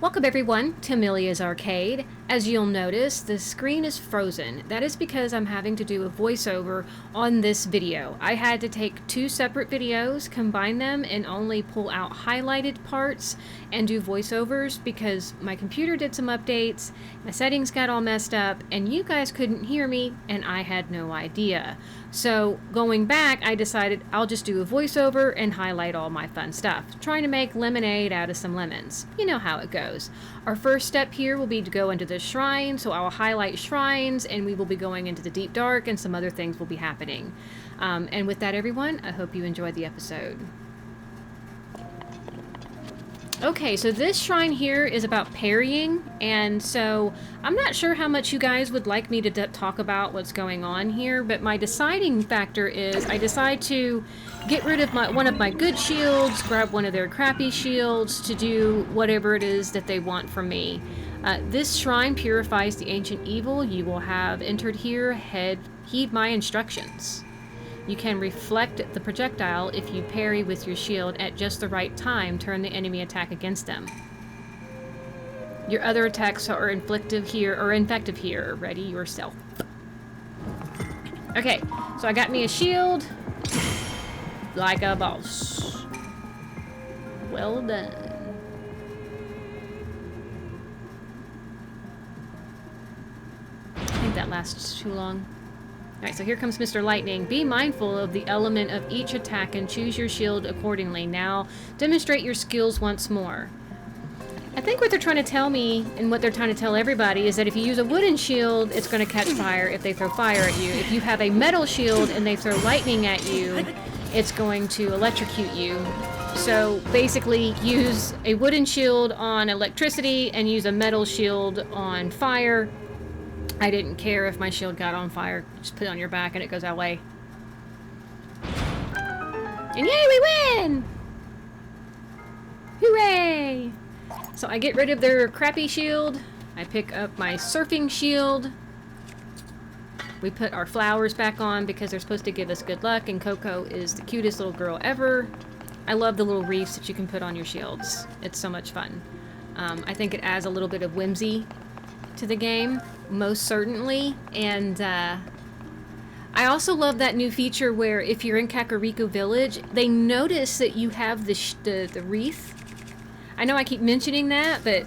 Welcome everyone to Amelia's Arcade. As you'll notice, the screen is frozen. That is because I'm having to do a voiceover on this video. I had to take two separate videos, combine them, and only pull out highlighted parts and do voiceovers because my computer did some updates, my settings got all messed up, and you guys couldn't hear me, and I had no idea. So going back, I decided I'll just do a voiceover and highlight all my fun stuff, trying to make lemonade out of some lemons. You know how it goes. Our first step here will be to go into the shrine, so I'll highlight shrines, and we will be going into the deep dark, and some other things will be happening. And with that, everyone, I hope you enjoyed the episode. Okay, so this shrine here is about parrying, and so I'm not sure how much you guys would like me to talk about what's going on here, but my deciding factor is I decide to get rid of one of my good shields, grab one of their crappy shields to do whatever it is that they want from me. This shrine purifies the ancient evil you will have entered here. Heed my instructions. You can reflect the projectile if you parry with your shield at just the right time. Turn the enemy attack against them. Your other attacks are inflictive here. Ready yourself. Okay, so I got me a shield. Like a boss. Well done. I think that lasts too long. Alright, so here comes Mr. Lightning. Be mindful of the element of each attack and choose your shield accordingly. Now, demonstrate your skills once more. I think what they're trying to tell me, and what they're trying to tell everybody, is that if you use a wooden shield, it's going to catch fire if they throw fire at you. If you have a metal shield and they throw lightning at you, it's going to electrocute you. So, basically, use a wooden shield on electricity and use a metal shield on fire. I didn't care if my shield got on fire. Just put it on your back and it goes away. And yay, we win! Hooray! So I get rid of their crappy shield. I pick up my surfing shield. We put our flowers back on because they're supposed to give us good luck, and Coco is the cutest little girl ever. I love the little wreaths that you can put on your shields. It's so much fun. I think it adds a little bit of whimsy to the game, most certainly. And I also love that new feature where if you're in Kakariko Village, they notice that you have the wreath. I know I keep mentioning that, but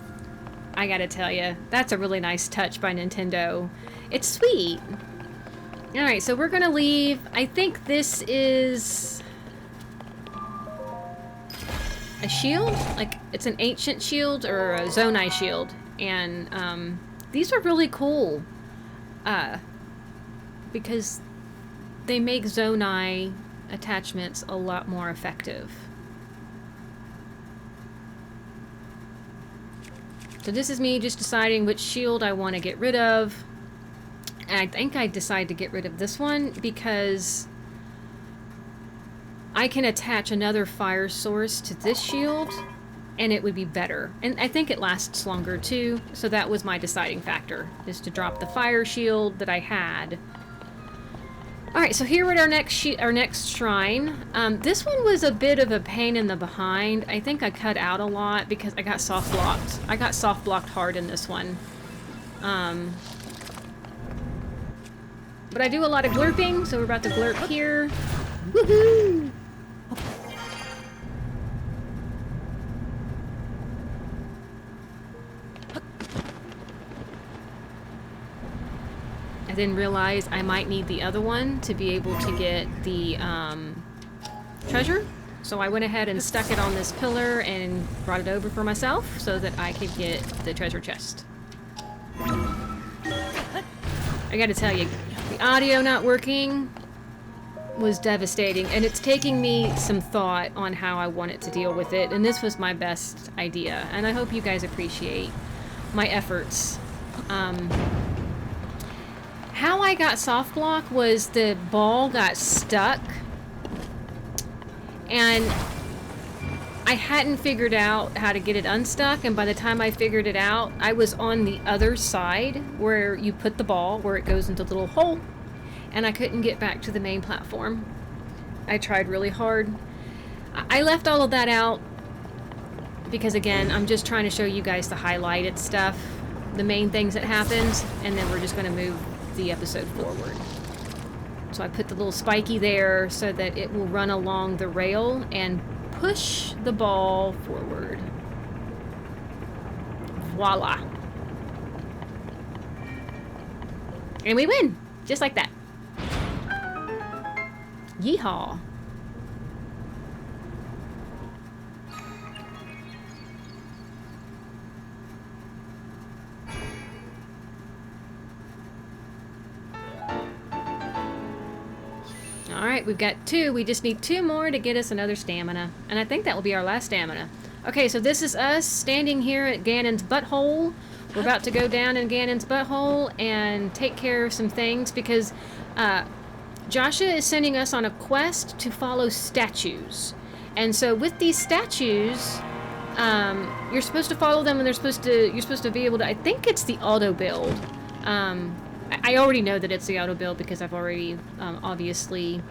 I gotta tell you, that's a really nice touch by Nintendo. It's sweet. Alright, so we're gonna leave. I think this is a shield? Like, it's an ancient shield or a Zonai shield. And these are really cool because they make Zonai attachments a lot more effective. So this is me just deciding which shield I want to get rid of. And I think I decide to get rid of this one because I can attach another fire source to this shield and it would be better. And I think it lasts longer too, so that was my deciding factor, is to drop the fire shield that I had. Alright, so here at our next shrine. This one was a bit of a pain in the behind. I think I cut out a lot because I got soft blocked. I got soft blocked hard in this one. But I do a lot of glurping, so we're about to glurp here. Woohoo! I then realized I might need the other one to be able to get the treasure. So I went ahead and stuck it on this pillar and brought it over for myself so that I could get the treasure chest. I gotta tell you, the audio not working was devastating, and it's taking me some thought on how I wanted to deal with it, and this was my best idea, and I hope you guys appreciate my efforts. How I got soft block was the ball got stuck and I hadn't figured out how to get it unstuck, and by the time I figured it out, I was on the other side where you put the ball, where it goes into the little hole, and I couldn't get back to the main platform. I tried really hard. I left all of that out because again, I'm just trying to show you guys the highlighted stuff, the main things that happens, and then we're just going to move the episode forward. So I put the little spiky there so that it will run along the rail and push the ball forward. Voila. And we win, just like that. Yeehaw. Alright, we've got 2. We just need 2 more to get us another stamina. And I think that will be our last stamina. Okay, so this is us standing here at Ganon's Butthole. We're about to go down in Ganon's Butthole and take care of some things because Joshua is sending us on a quest to follow statues. And so with these statues, you're supposed to follow them and you're supposed to be able to, I think it's the auto build. I already know that it's the auto build because I've already obviously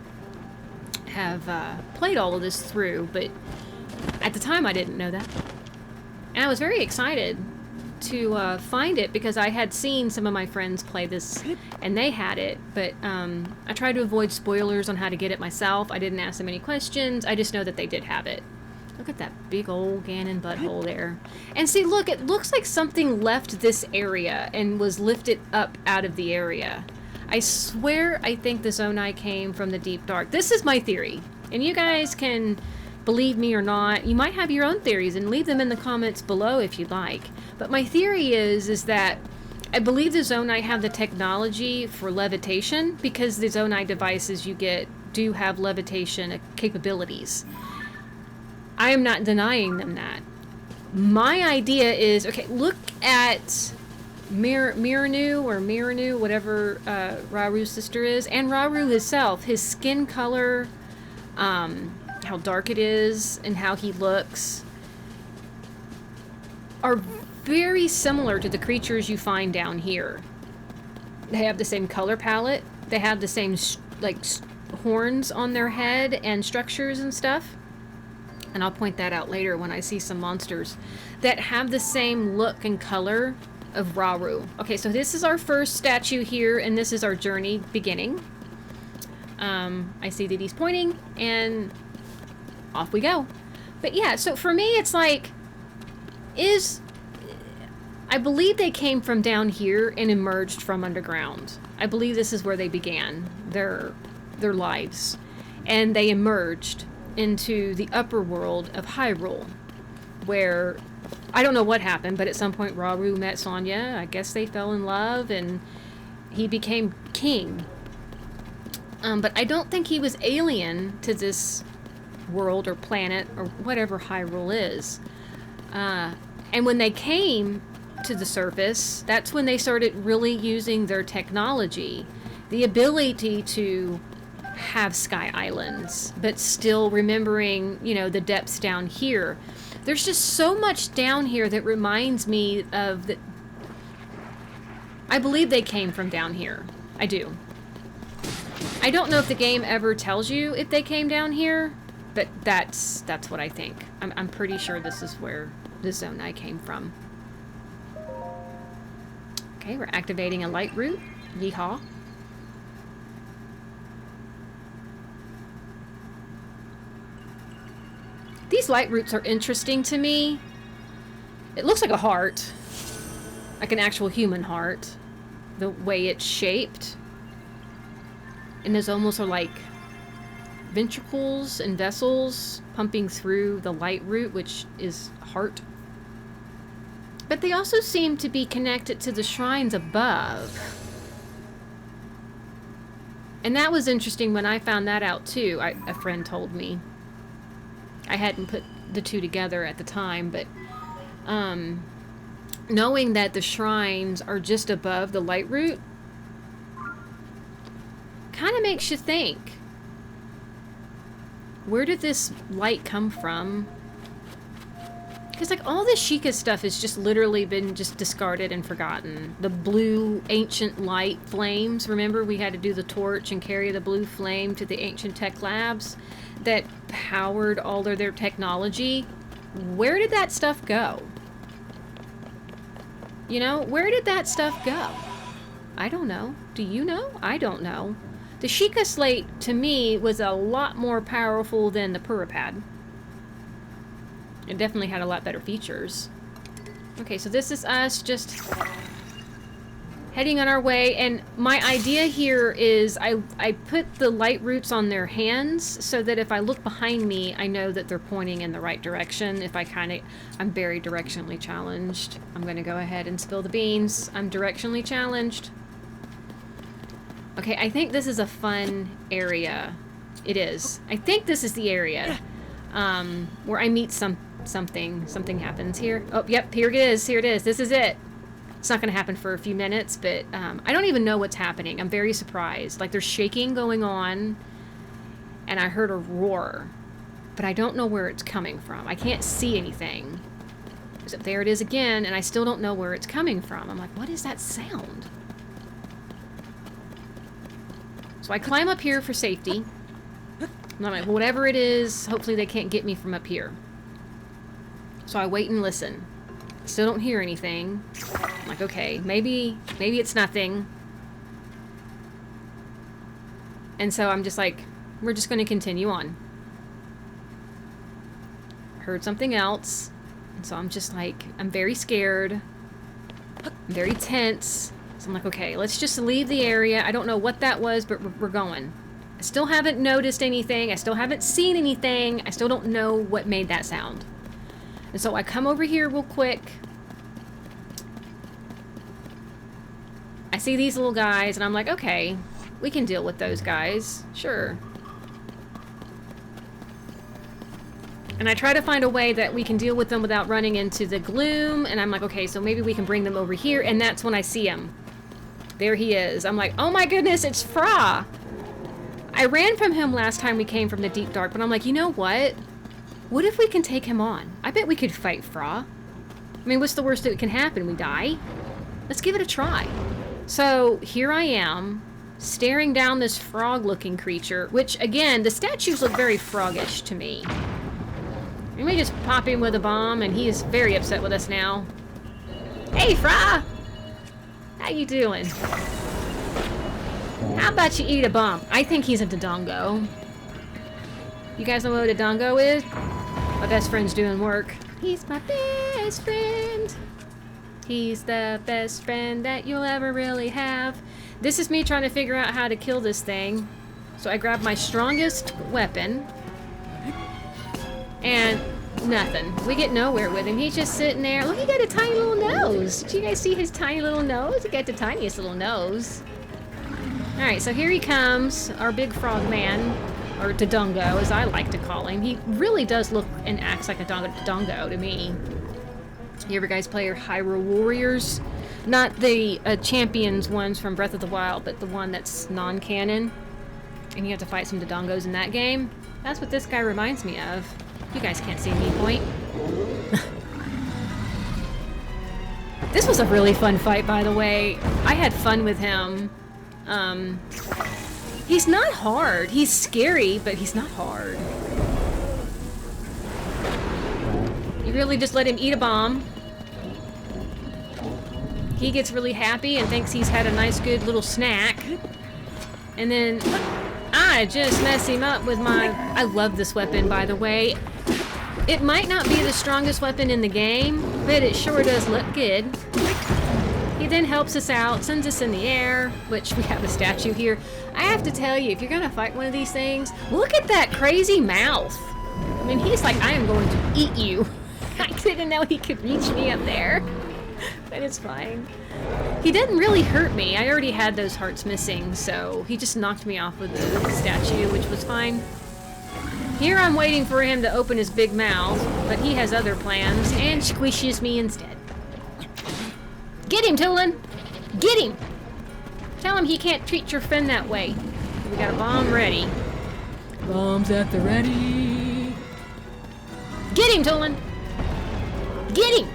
have played all of this through, but at the time I didn't know that. And I was very excited to find it because I had seen some of my friends play this and they had it, but I tried to avoid spoilers on how to get it myself. I didn't ask them any questions. I just know that they did have it. Look at that big old Ganon butthole there. And see, look, it looks like something left this area and was lifted up out of the area. I swear I think the Zonai came from the Deep Dark. This is my theory. And you guys can believe me or not. You might have your own theories and leave them in the comments below if you'd like. But my theory is that I believe the Zonai have the technology for levitation because the Zonai devices you get do have levitation capabilities. I am not denying them that. My idea is, okay, look at Miranu, whatever Raru's sister is, and Raru himself, his skin color, how dark it is, and how he looks, are very similar to the creatures you find down here. They have the same color palette, they have the same, like, horns on their head and structures and stuff. And I'll point that out later when I see some monsters that have the same look and color of Raru. Okay, so this is our first statue here, and this is our journey beginning. I see that he's pointing, and off we go. But yeah, so for me, it's like, I believe they came from down here and emerged from underground. I believe this is where they began their lives, and they emerged into the upper world of Hyrule, where I don't know what happened, but at some point Raru met Sonya. I guess they fell in love and he became king. But I don't think he was alien to this world or planet or whatever Hyrule is. And when they came to the surface, that's when they started really using their technology, the ability to have sky islands, but still remembering, you know, the depths down here. There's just so much down here that reminds me of the... I believe they came from down here. I do. I don't know if the game ever tells you if they came down here, but that's what I think. I'm pretty sure this is where the Zonai came from. Okay, we're activating a light route. Yeehaw. These light roots are interesting to me. It looks like a heart. Like an actual human heart. The way it's shaped. And there's almost like ventricles and vessels pumping through the light root, which is heart. But they also seem to be connected to the shrines above. And that was interesting when I found that out too. A friend told me. I hadn't put the two together at the time, but knowing that the shrines are just above the light root kind of makes you think, where did this light come from? Because like all this Sheikah stuff has just literally been just discarded and forgotten. The blue ancient light flames, remember we had to do the torch and carry the blue flame to the ancient tech labs that powered all of their technology. where did that stuff go? You know, where did that stuff go? I don't know. Do you know? I don't know. The Sheikah Slate, to me, was a lot more powerful than the Puripad. It definitely had a lot better features. Okay, so this is us just heading on our way, and my idea here is I put the light roots on their hands so that if I look behind me, I know that they're pointing in the right direction. If I'm very directionally challenged. I'm going to go ahead and spill the beans. I'm directionally challenged. Okay, I think this is a fun area. It is. I think this is the area where I meet something. Something happens here. Oh, yep, here it is. Here it is. This is it. It's not going to happen for a few minutes, but I don't even know what's happening. I'm very surprised. Like, there's shaking going on, and I heard a roar, but I don't know where it's coming from. I can't see anything. Except there it is again, and I still don't know where it's coming from. I'm like, what is that sound? So I climb up here for safety. And I'm like, whatever it is, hopefully they can't get me from up here. So I wait and listen. Still don't hear anything. I'm like, okay, maybe it's nothing. And so I'm just like, we're just going to continue on. Heard something else. And so I'm just like, I'm very scared. I'm very tense. So I'm like, okay, let's just leave the area. I don't know what that was, but we're going. I still haven't noticed anything. I still haven't seen anything. I still don't know what made that sound. And so I come over here real quick. I see these little guys, and I'm like, okay, we can deal with those guys. Sure. And I try to find a way that we can deal with them without running into the gloom. And I'm like, okay, so maybe we can bring them over here. And that's when I see him. There he is. I'm like, oh my goodness, it's Fra. I ran from him last time we came from the deep dark, but I'm like, you know what? What if we can take him on? I bet we could fight Fra. I mean, what's the worst that can happen? We die? Let's give it a try. So here I am, staring down this frog-looking creature, which, again, the statues look very froggish to me. We may just pop him with a bomb, and he is very upset with us now. Hey, Fra! How you doing? How about you eat a bomb? I think he's a Dodongo. You guys know what a Dodongo is? My best friend's doing work. He's my best friend. He's the best friend that you'll ever really have. This is me trying to figure out how to kill this thing. So I grab my strongest weapon. And nothing. We get nowhere with him. He's just sitting there. Look, he got a tiny little nose. Did you guys see his tiny little nose? He got the tiniest little nose. Alright, so here he comes. Our big frog man. Or Dodongo, as I like to call him. He really does look and acts like a Dodongo to me. You ever guys play Hyrule Warriors? Not the Champions ones from Breath of the Wild, but the one that's non-canon. And you have to fight some Dodongos in that game. That's what this guy reminds me of. You guys can't see me point. This was a really fun fight, by the way. I had fun with him. He's not hard. He's scary, but he's not hard. You really just let him eat a bomb. He gets really happy and thinks he's had a nice, good little snack. And then I just mess him up with my... I love this weapon, by the way. It might not be the strongest weapon in the game, but it sure does look good. He then helps us out, sends us in the air, which we have a statue here. I have to tell you, if you're gonna fight one of these things, look at that crazy mouth. I mean, he's like, I am going to eat you. I didn't know he could reach me up there. But it's fine. He didn't really hurt me. I already had those hearts missing, so he just knocked me off with the statue, which was fine. Here I'm waiting for him to open his big mouth, but he has other plans and squishes me instead. Get him, Tulin! Get him! Tell him he can't treat your friend that way. We got a bomb ready. Bombs at the ready. Get him, Tulin! Get him!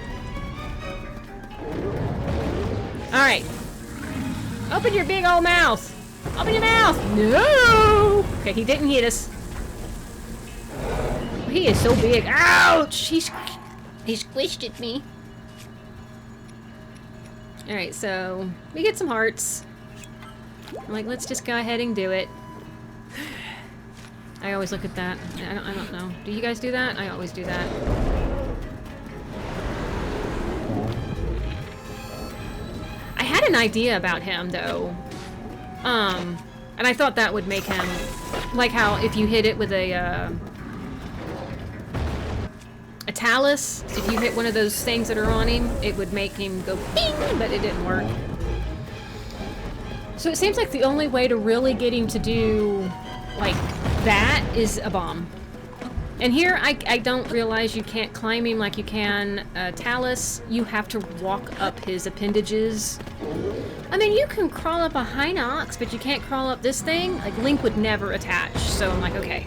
Alright. Open your big old mouth! Open your mouth! No! Okay, he didn't hit us. he is so big. Ouch! He squished at me. Alright, so we get some hearts. I'm like, let's just go ahead and do it. I always look at that. I don't know. Do you guys do that? I always do that. I had an idea about him, though. And I thought that would make him... Like how if you hit it with a talus, if you hit one of those things that are on him, it would make him go ping, but it didn't work. So it seems like the only way to really get him to do, like, that is a bomb. And here, I don't realize you can't climb him like you can talus. You have to walk up his appendages. I mean, you can crawl up a Hinox, but you can't crawl up this thing. Like, Link would never attach, so I'm like, okay.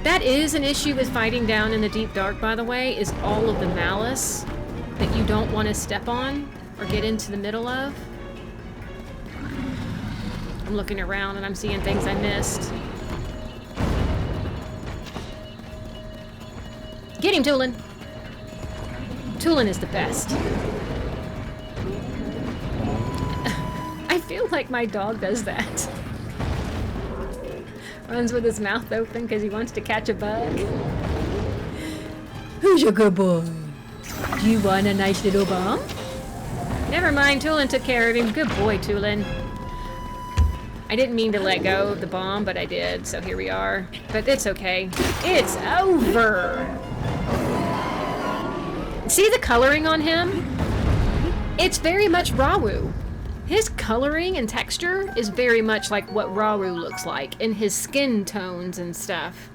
That is an issue with fighting down in the deep dark, by the way, is all of the malice that you don't want to step on or get into the middle of. I'm looking around and I'm seeing things I missed. Get him, Tulin! Tulin is the best. I feel like my dog does that. Runs with his mouth open because he wants to catch a bug. Who's your good boy? Do you want a nice little bomb? Never mind, Tulin took care of him. Good boy, Tulin. I didn't mean to let go of the bomb, but I did, so here we are. But it's okay. It's over! See the coloring on him? It's very much Rawu. His coloring and texture is very much like what Rawu looks like in his skin tones and stuff.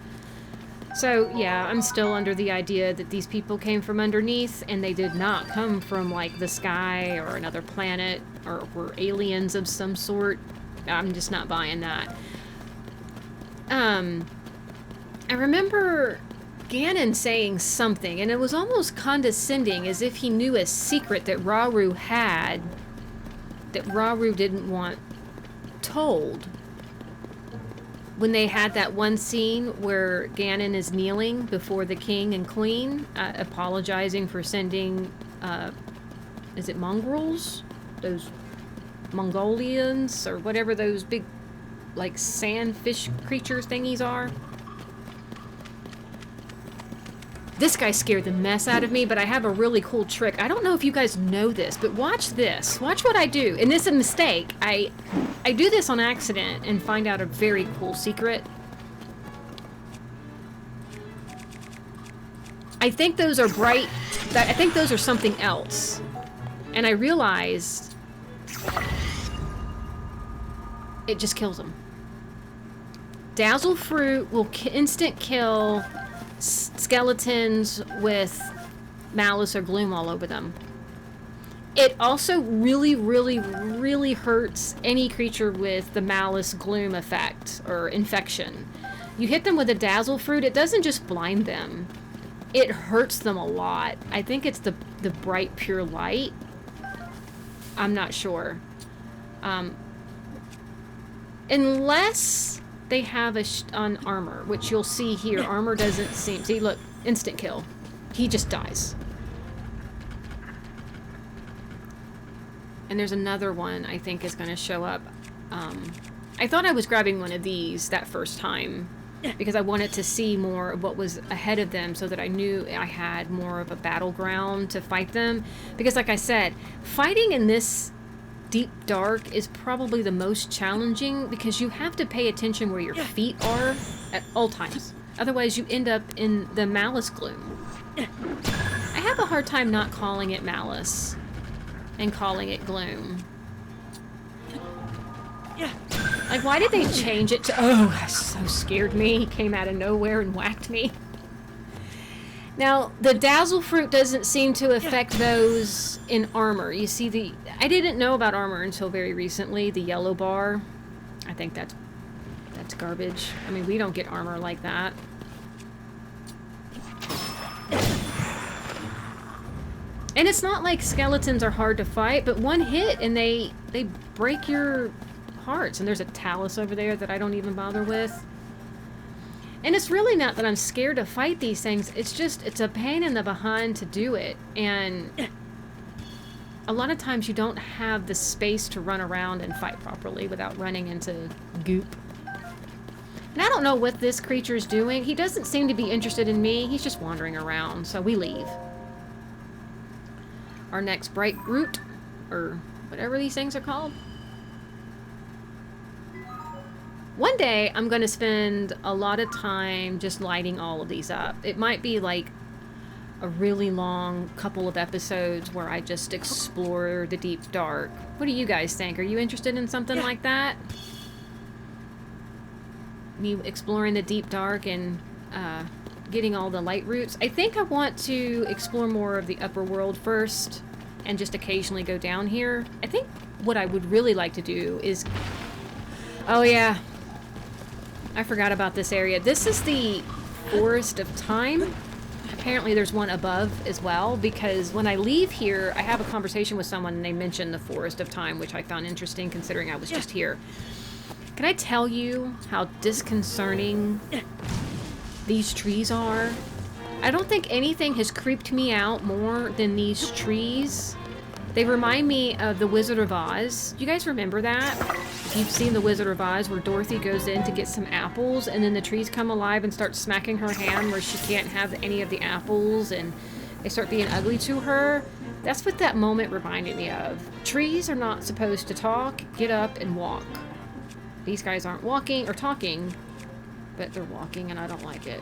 So, yeah, I'm still under the idea that these people came from underneath and they did not come from, like, the sky or another planet or were aliens of some sort. I'm just not buying that. I remember Ganon saying something, and it was almost condescending, as if he knew a secret that Rauru had that Rauru didn't want told. When they had that one scene where Ganon is kneeling before the king and queen, apologizing for sending, is it mongrels? Those Mongolians, or whatever those big, like, sandfish creature thingies are. This guy scared the mess out of me, but I have a really cool trick. I don't know if you guys know this, but watch this. Watch what I do. And this is a mistake. I do this on accident and find out a very cool secret. I think those are bright... I think those are something else. And I realized... it just kills them. Dazzle Fruit will instant kill skeletons with malice or gloom all over them. It also really, really, really hurts any creature with the malice gloom effect or infection. You hit them with a Dazzle Fruit, it doesn't just blind them. It hurts them a lot. I think it's the bright pure light. I'm not sure. Unless they have on armor, which you'll see here. Armor doesn't seem... See, look. Instant kill. He just dies. And there's another one I think is going to show up. I thought I was grabbing one of these that first time because I wanted to see more of what was ahead of them so that I knew I had more of a battleground to fight them. Because like I said, fighting in this deep dark is probably the most challenging because you have to pay attention where your feet are at all times. Otherwise you end up in the malice gloom. I have a hard time not calling it malice and calling it gloom. Like, why did they change it to... Oh, that so scared me. He came out of nowhere and whacked me. Now, the Dazzle Fruit doesn't seem to affect those in armor. You see the... I didn't know about armor until very recently. The yellow bar. I think that's garbage. I mean, we don't get armor like that. And it's not like skeletons are hard to fight, but one hit and they break your hearts. And there's a talus over there that I don't even bother with. And it's really not that I'm scared to fight these things. It's just, it's a pain in the behind to do it. And a lot of times you don't have the space to run around and fight properly without running into goop. And I don't know what this creature's doing. He doesn't seem to be interested in me. He's just wandering around, so we leave. Our next bright root, or whatever these things are called. One day, I'm going to spend a lot of time just lighting all of these up. It might be like a really long couple of episodes where I just explore the deep dark. What do you guys think? Are you interested in something like that? Me exploring the deep dark and getting all the light roots. I think I want to explore more of the upper world first and just occasionally go down here. I think what I would really like to do is... Oh yeah, I forgot about this area. This is the Forest of Time. Apparently there's one above as well, because when I leave here, I have a conversation with someone and they mention the Forest of Time, which I found interesting considering I was just here. Can I tell you how disconcerting these trees are? I don't think anything has creeped me out more than these trees. They remind me of The Wizard of Oz. Do you guys remember that? If you've seen The Wizard of Oz, where Dorothy goes in to get some apples, and then the trees come alive and start smacking her hand where she can't have any of the apples, and they start being ugly to her. That's what that moment reminded me of. Trees are not supposed to talk. Get up and walk. These guys aren't walking or talking, but they're walking, and I don't like it.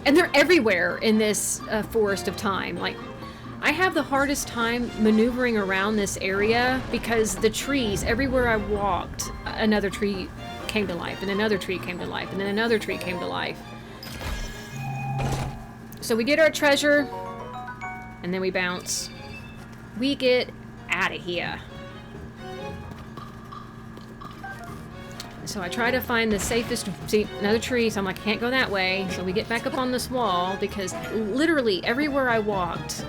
And they're everywhere in this Forest of Time. Like, I have the hardest time maneuvering around this area because the trees, everywhere I walked, another tree came to life, and another tree came to life, and then another tree came to life. So we get our treasure, and then we bounce. We get out of here. So I try to find the safest, see, another tree, so I'm like, I can't go that way. So we get back up on this wall, because literally everywhere I walked,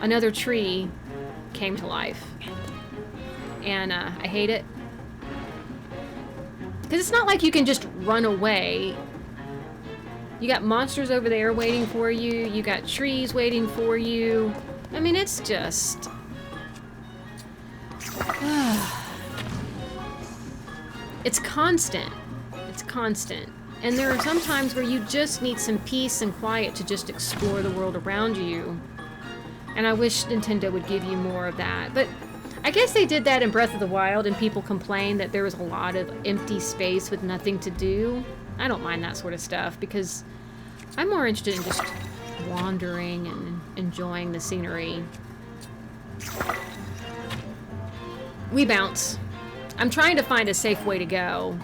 another tree came to life. And I hate it. Because it's not like you can just run away. You got monsters over there waiting for you. You got trees waiting for you. I mean, it's just... It's constant. It's constant. And there are some times where you just need some peace and quiet to just explore the world around you. And I wish Nintendo would give you more of that. But I guess they did that in Breath of the Wild, and people complained that there was a lot of empty space with nothing to do. I don't mind that sort of stuff, because I'm more interested in just wandering and enjoying the scenery. We bounce. I'm trying to find a safe way to go.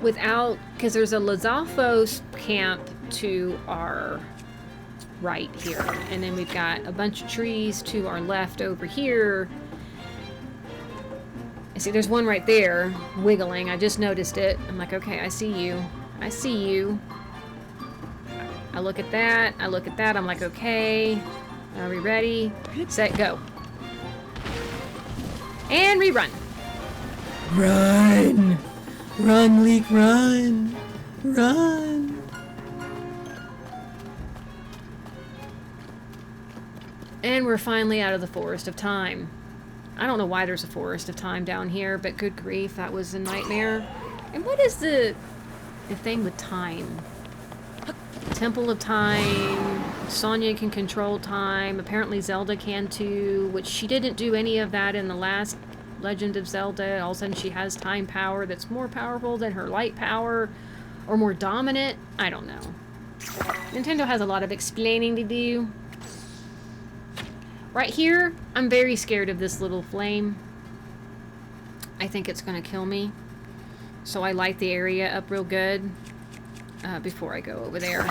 Without, because there's a Lizalfos camp to our right here. And then we've got a bunch of trees to our left over here. I see there's one right there wiggling. I just noticed it. I'm like, okay, I see you. I see you. I look at that. I look at that. I'm like, okay. Are we ready? Set, go. And we run. Run! Run, Leek, run! Run! And we're finally out of the Forest of Time. I don't know why there's a Forest of Time down here, but good grief, that was a nightmare. And what is the thing with time? Temple of Time. Sonya can control time. Apparently Zelda can too, which she didn't do any of that in the last Legend of Zelda. All of a sudden she has time power that's more powerful than her light power, or more dominant. I don't know. Nintendo has a lot of explaining to do. Right here, I'm very scared of this little flame. I think it's going to kill me. So I light the area up real good before I go over there.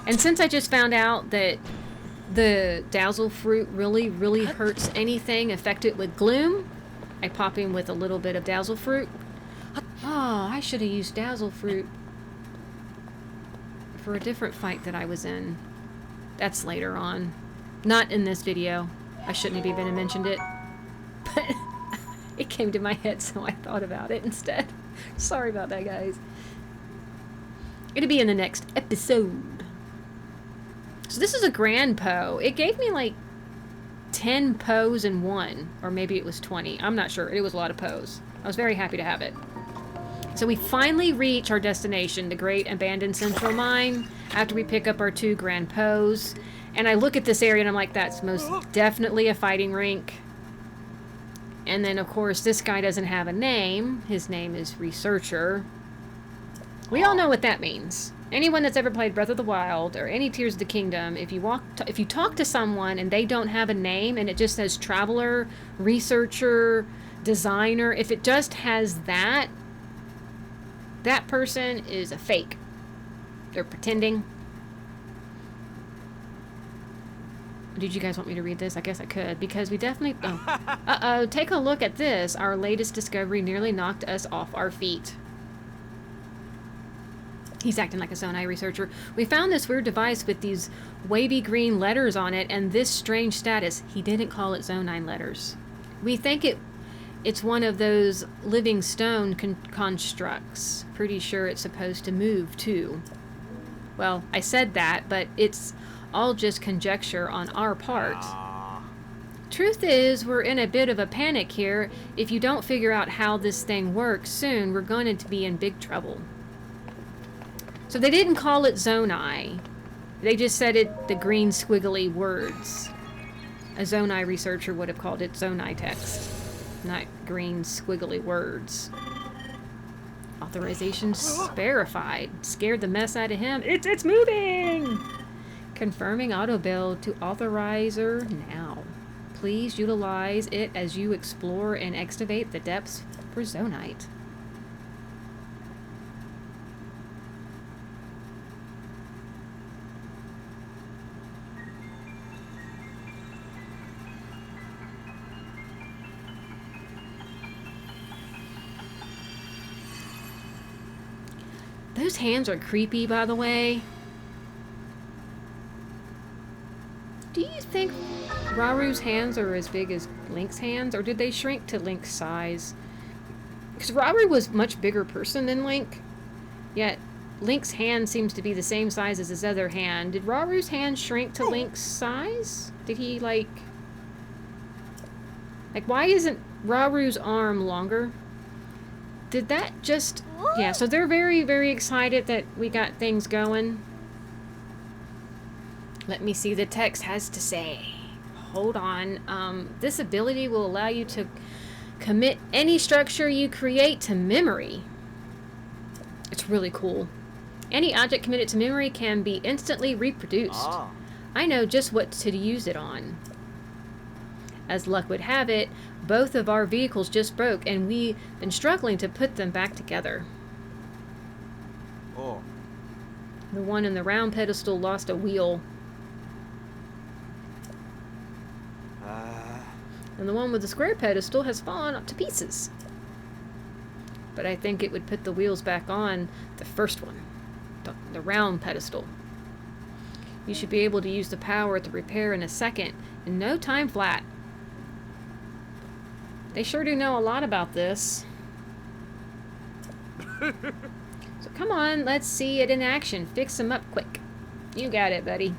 And since I just found out that the Dazzle Fruit really hurts anything affected with gloom, I pop in with a little bit of Dazzle Fruit. Oh, I should have used Dazzle Fruit for a different fight that I was in. That's later on. Not in this video. I shouldn't have even mentioned it. but it came to my head, so I thought about it instead. Sorry about that, guys. It'll be in the next episode. So this is a grand Poe. It gave me like 10 Poes in one, or maybe it was 20. I'm not sure. It was a lot of Poes. I was very happy to have it. So we finally reach our destination, the Great Abandoned Central Mine, after we pick up our 2 grand Poes. And I look at this area and I'm like, that's most definitely a fighting rink. And then, of course, this guy doesn't have a name. His name is Researcher. We all know what that means. Anyone that's ever played Breath of the Wild or any Tears of the Kingdom, if you talk to someone and they don't have a name and it just says Traveler, Researcher, Designer, if it just has that, that person is a fake. They're pretending. Did you guys want me to read this? I guess I could, because we definitely... Oh. Uh-oh, take a look at this. Our latest discovery nearly knocked us off our feet. He's acting like a Zonai researcher. We found this weird device with these wavy green letters on it and this strange status. He didn't call it Zonai letters. We think it's one of those living stone constructs. Pretty sure it's supposed to move, too. Well, I said that, but it's all just conjecture on our part. Truth is, we're in a bit of a panic here. If you don't figure out how this thing works soon, we're going to be in big trouble. So they didn't call it Zonai. They just said it the green squiggly words. A Zonai researcher would have called it Zonai text, not green squiggly words. Authorizations verified. Scared the mess out of him. It's moving! Confirming auto build to authorizer now. Please utilize it as you explore and excavate the depths for Zonite. Those hands are creepy, by the way. Do you think Raru's hands are as big as Link's hands, or did they shrink to Link's size? Because Raru was a much bigger person than Link, yet Link's hand seems to be the same size as his other hand. Did Raru's hand shrink to Link's size? Did he, like, why isn't Raru's arm longer? Did that just... Yeah, so they're very, very excited that we got things going. Let me see the text has to say. Hold on. This ability will allow you to commit any structure you create to memory. It's really cool. Any object committed to memory can be instantly reproduced. I know just what to use it on. As luck would have it, both of our vehicles just broke, and we've been struggling to put them back together. The one in the round pedestal lost a wheel. And the one with the square pedestal has fallen up to pieces. But I think it would put the wheels back on the first one, the round pedestal. You should be able to use the power to repair in a second, in no time flat. They sure do know a lot about this. So come on, let's see it in action. Fix them up quick. You got it, buddy.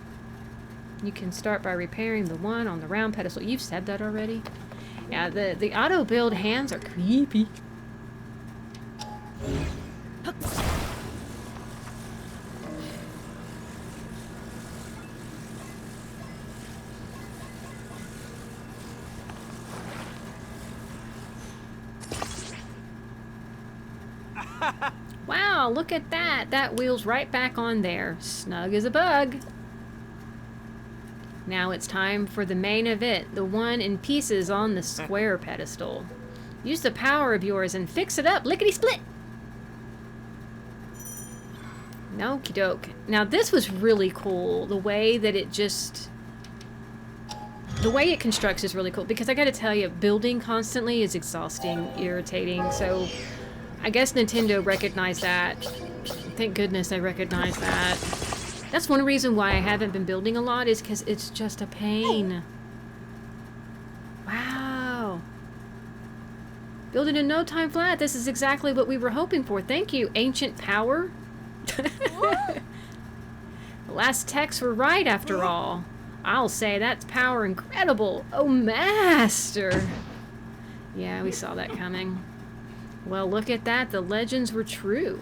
You can start by repairing the one on the round pedestal. You've said that already. Yeah, the auto build hands are creepy. Wow, look at that. That wheel's right back on there. Snug as a bug. Now it's time for the main event, the one in pieces on the square pedestal. Use the power of yours and fix it up, lickety-split! Okie doke. Now this was really cool. The way that it just... The way it constructs is really cool, because I gotta tell you, building constantly is exhausting, irritating, so I guess Nintendo recognized that. Thank goodness they recognized that. That's one reason why I haven't been building a lot, is because it's just a pain. Wow. Build it in no time flat. This is exactly what we were hoping for. Thank you, ancient power. The last texts were right after all. I'll say that's power incredible. Oh, master. Yeah, we saw that coming. Well, look at that. The legends were true.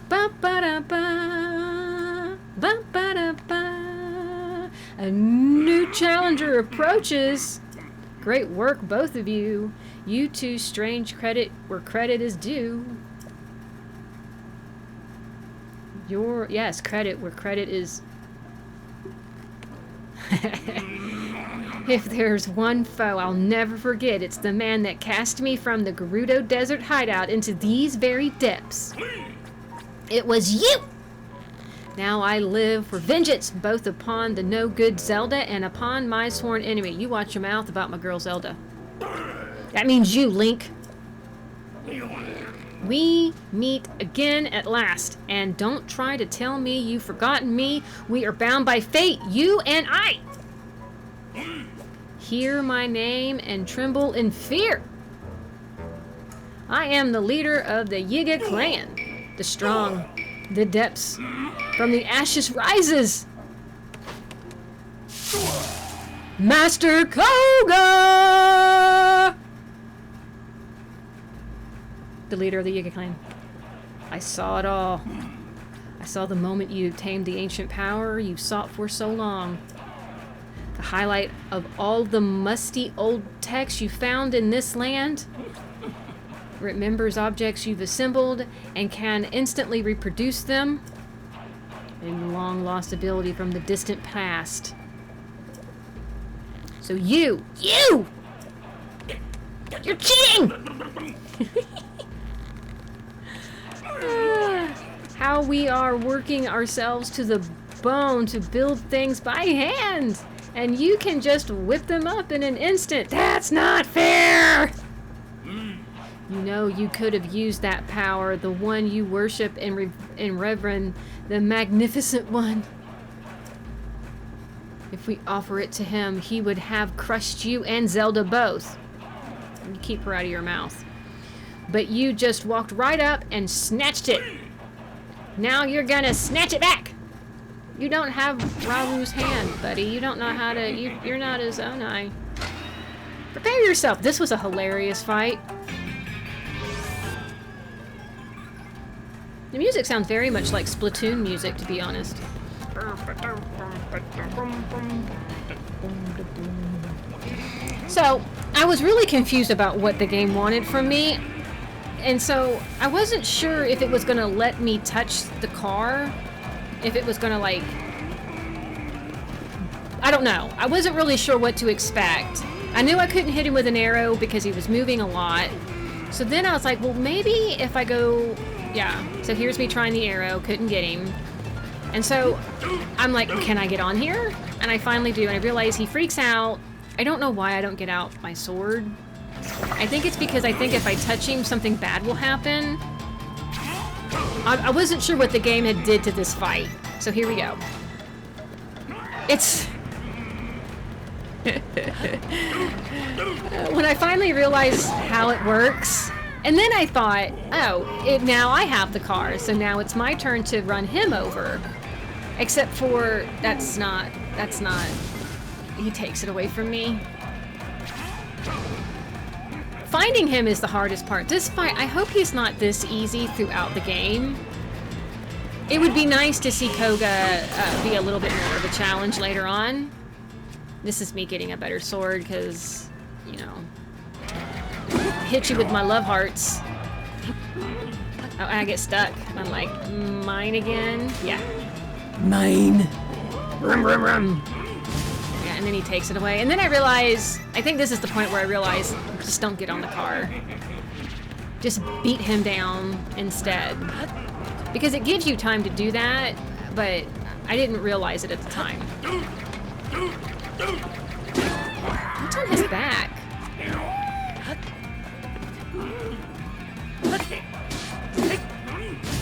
Ba-ba-da-ba. Ba-ba-da-ba. A new challenger approaches. Great work, both of you. You two, strange credit where credit is due. Yes, credit where credit is. If there's one foe I'll never forget, it's the man that cast me from the Gerudo Desert hideout into these very depths. It was you! Now I live for vengeance, both upon the no-good Zelda and upon my sworn enemy. You watch your mouth about my girl Zelda. That means you, Link. We meet again at last, and don't try to tell me you've forgotten me. We are bound by fate, you and I. Hear my name and tremble in fear. I am the leader of the Yiga clan. The strong, the depths, from the ashes rises. Master Koga! The leader of the Yiga clan. I saw it all. I saw the moment you tamed the ancient power you sought for so long. The highlight of all the musty old texts you found in this land. Remembers objects you've assembled and can instantly reproduce them. And long lost ability from the distant past. So you're cheating! How we are working ourselves to the bone to build things by hand, and you can just whip them up in an instant. That's not fair! You know you could have used that power, the one you worship and reverend, the magnificent one. If we offer it to him, he would have crushed you and Zelda both. You keep her out of your mouth. But you just walked right up and snatched it. Now you're gonna snatch it back. You don't have Raru's hand, buddy. You don't know how to... You're not his own eye. Prepare yourself. This was a hilarious fight. The music sounds very much like Splatoon music, to be honest. So, I was really confused about what the game wanted from me. And so, I wasn't sure if it was going to let me touch the car. If it was going to, like... I don't know. I wasn't really sure what to expect. I knew I couldn't hit him with an arrow because he was moving a lot. So then I was like, well, maybe if I go... Yeah, so here's me trying the arrow, couldn't get him. And so I'm like, can I get on here? And I finally do, and I realize he freaks out. I don't know why I don't get out my sword. I think it's because I think if I touch him, something bad will happen. I wasn't sure what the game had did to this fight. So here we go. It's... When I finally realized how it works... And then I thought, oh, now I have the car, so now it's my turn to run him over. Except for, that's not, he takes it away from me. Finding him is the hardest part. This fight, I hope he's not this easy throughout the game. It would be nice to see Koga be a little bit more of a challenge later on. This is me getting a better sword, because, you know... hit you with my love hearts. Oh, I get stuck. I'm like, mine again? Yeah. Mine. Rum, rum, rum. Yeah, and then he takes it away. And then I realize, I think this is the point where I realize, just don't get on the car. Just beat him down instead. Because it gives you time to do that, but I didn't realize it at the time. What's on his back?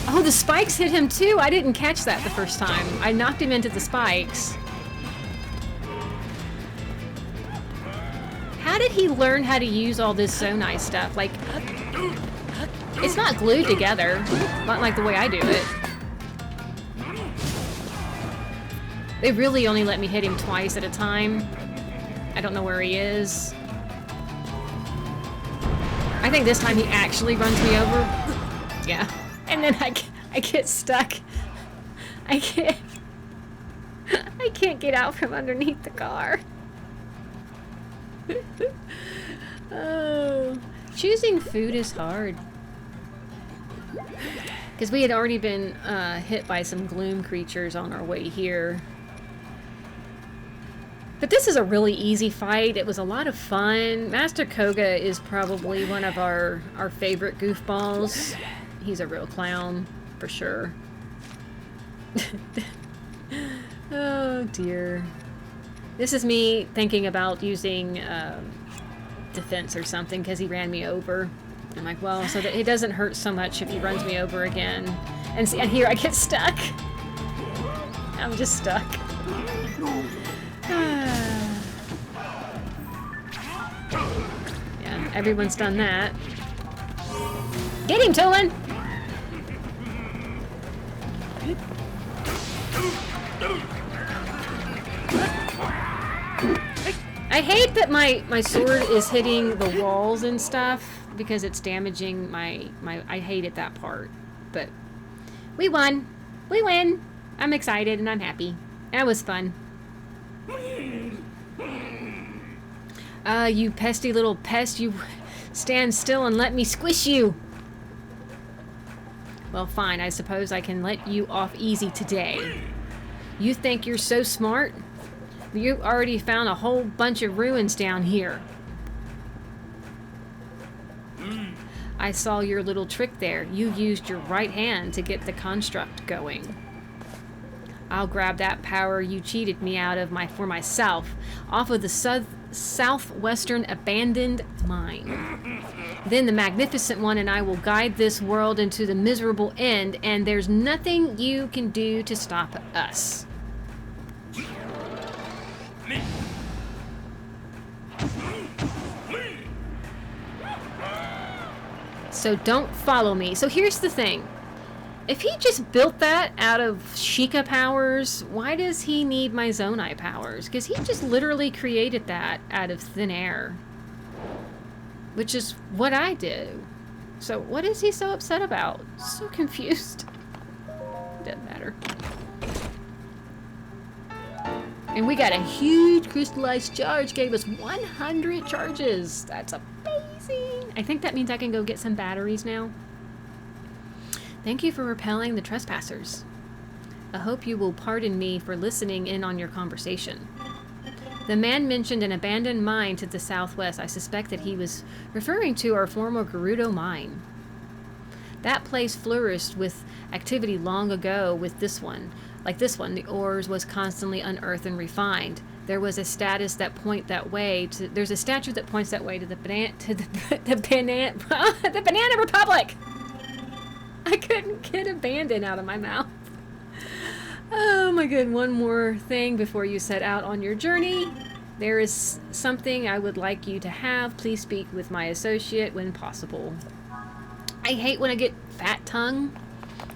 Oh, the spikes hit him too! I didn't catch that the first time. I knocked him into the spikes. How did he learn how to use all this Zonai stuff? Like, it's not glued together. Not like the way I do it. They really only let me hit him twice at a time. I don't know where he is. I think this time he actually runs me over. Yeah. And then I get stuck. I can't get out from underneath the car. Oh. Choosing food is hard. Because we had already been hit by some gloom creatures on our way here. But this is a really easy fight. It was a lot of fun. Master Koga is probably one of our favorite goofballs. He's a real clown, for sure. Oh dear. This is me thinking about using defense or something because he ran me over. I'm like, well, so that it doesn't hurt so much if he runs me over again. And see, and here I get stuck. I'm just stuck. Yeah, everyone's done that. Get him, Tolan! I hate that my sword is hitting the walls and stuff because it's damaging my I hated that part. But we won. We win. I'm excited and I'm happy. That was fun. You pesty little pest, you stand still and let me squish you. Well, fine, I suppose I can let you off easy today. You think you're so smart? You already found a whole bunch of ruins down here. I saw your little trick there. You used your right hand to get the construct going. I'll grab that power you cheated me out of for myself off of the southwestern abandoned mine. Then the Magnificent One and I will guide this world into the miserable end, and there's nothing you can do to stop us. So don't follow me. So here's the thing. If he just built that out of Sheikah powers, why does he need my Zonai powers? Because he just literally created that out of thin air. Which is what I do. So what is he so upset about? So confused. Doesn't matter. And we got a huge crystallized charge. Gave us 100 charges. That's amazing. I think that means I can go get some batteries now. Thank you for repelling the trespassers. I hope you will pardon me for listening in on your conversation. The man mentioned an abandoned mine to the southwest. I suspect that he was referring to our former Gerudo mine. That place flourished with activity long ago with this one. Like this one, the ores was constantly unearthed and refined. There was a status that point that way to. There's a statue that points that way to the Banana Republic. I couldn't get abandoned out of my mouth. Oh my good, one more thing before you set out on your journey. There is something I would like you to have. Please speak with my associate when possible. I hate when I get fat tongue.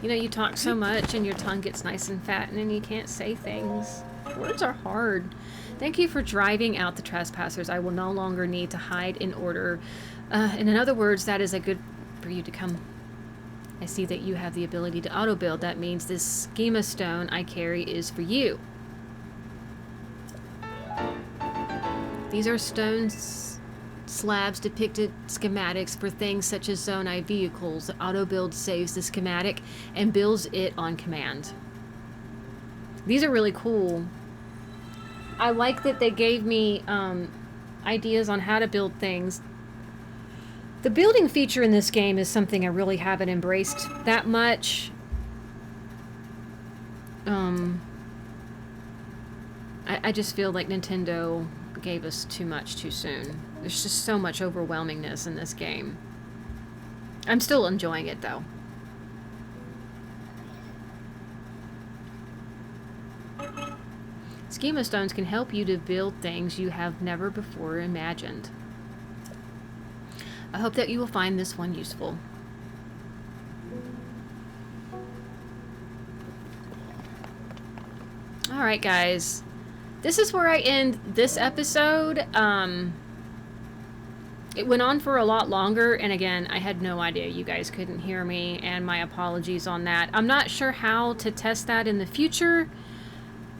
You know, you talk so much and your tongue gets nice and fat and then you can't say things. Words are hard. Thank you for driving out the trespassers. I will no longer need to hide in order. And in other words, that is a good for you to come. I see that you have the ability to auto-build. That means this schema stone I carry is for you. These are stones slabs depicted schematics for things such as Zonai vehicles. The auto-build saves the schematic and builds it on command. These are really cool. I like that they gave me ideas on how to build things. The building feature in this game is something I really haven't embraced that much. I just feel like Nintendo gave us too much too soon. There's just so much overwhelmingness in this game. I'm still enjoying it though. Schema stones can help you to build things you have never before imagined. I hope that you will find this one useful. Alright, guys. This is where I end this episode. It went on for a lot longer, and again, I had no idea you guys couldn't hear me, and my apologies on that. I'm not sure how to test that in the future,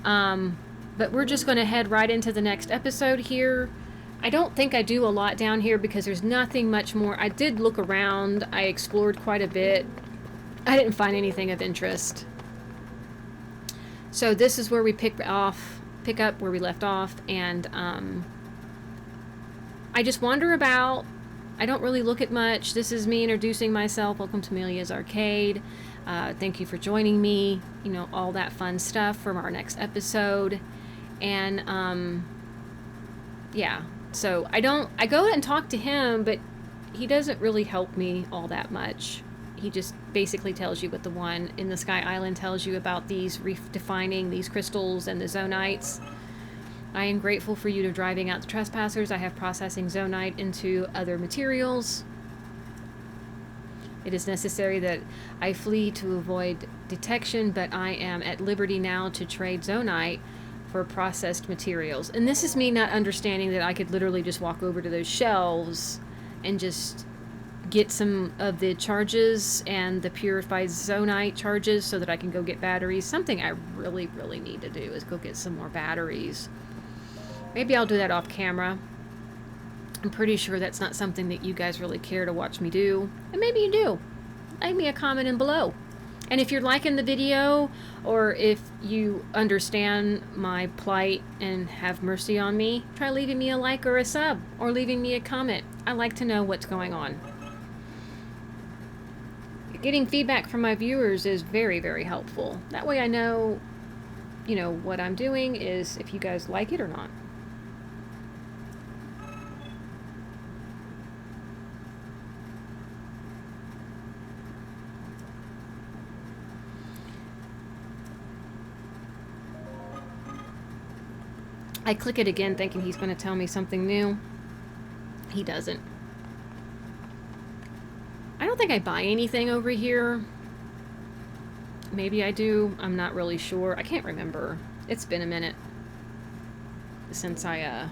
but we're just going to head right into the next episode here. I don't think I do a lot down here because there's nothing much more. I did look around. I explored quite a bit. I didn't find anything of interest. So this is where we pick up where we left off, and I just wander about. I don't really look at much. This is me introducing myself. Welcome to Amelia's Arcade. Thank you for joining me. You know, all that fun stuff from our next episode. And yeah. So I go and talk to him, but he doesn't really help me all that much. He just basically tells you what the one in the Sky Island tells you about these defining these crystals and the zonites. I am grateful for you to driving out the trespassers. I have processing zonite into other materials. It is necessary that I flee to avoid detection, but I am at liberty now to trade zonite for processed materials. And this is me not understanding that I could literally just walk over to those shelves and just get some of the charges and the purified zonite charges so that I can go get batteries. Something I really, really need to do is go get some more batteries. Maybe I'll do that off camera. I'm pretty sure that's not something that you guys really care to watch me do. And maybe you do. Leave me a comment in below. And if you're liking the video, or if you understand my plight and have mercy on me, try leaving me a like or a sub, or leaving me a comment. I like to know what's going on. Getting feedback from my viewers is very, very helpful. That way I know, you know, what I'm doing is if you guys like it or not. I click it again thinking he's going to tell me something new. He doesn't. I don't think I buy anything over here. Maybe I do. I'm not really sure. I can't remember. It's been a minute since I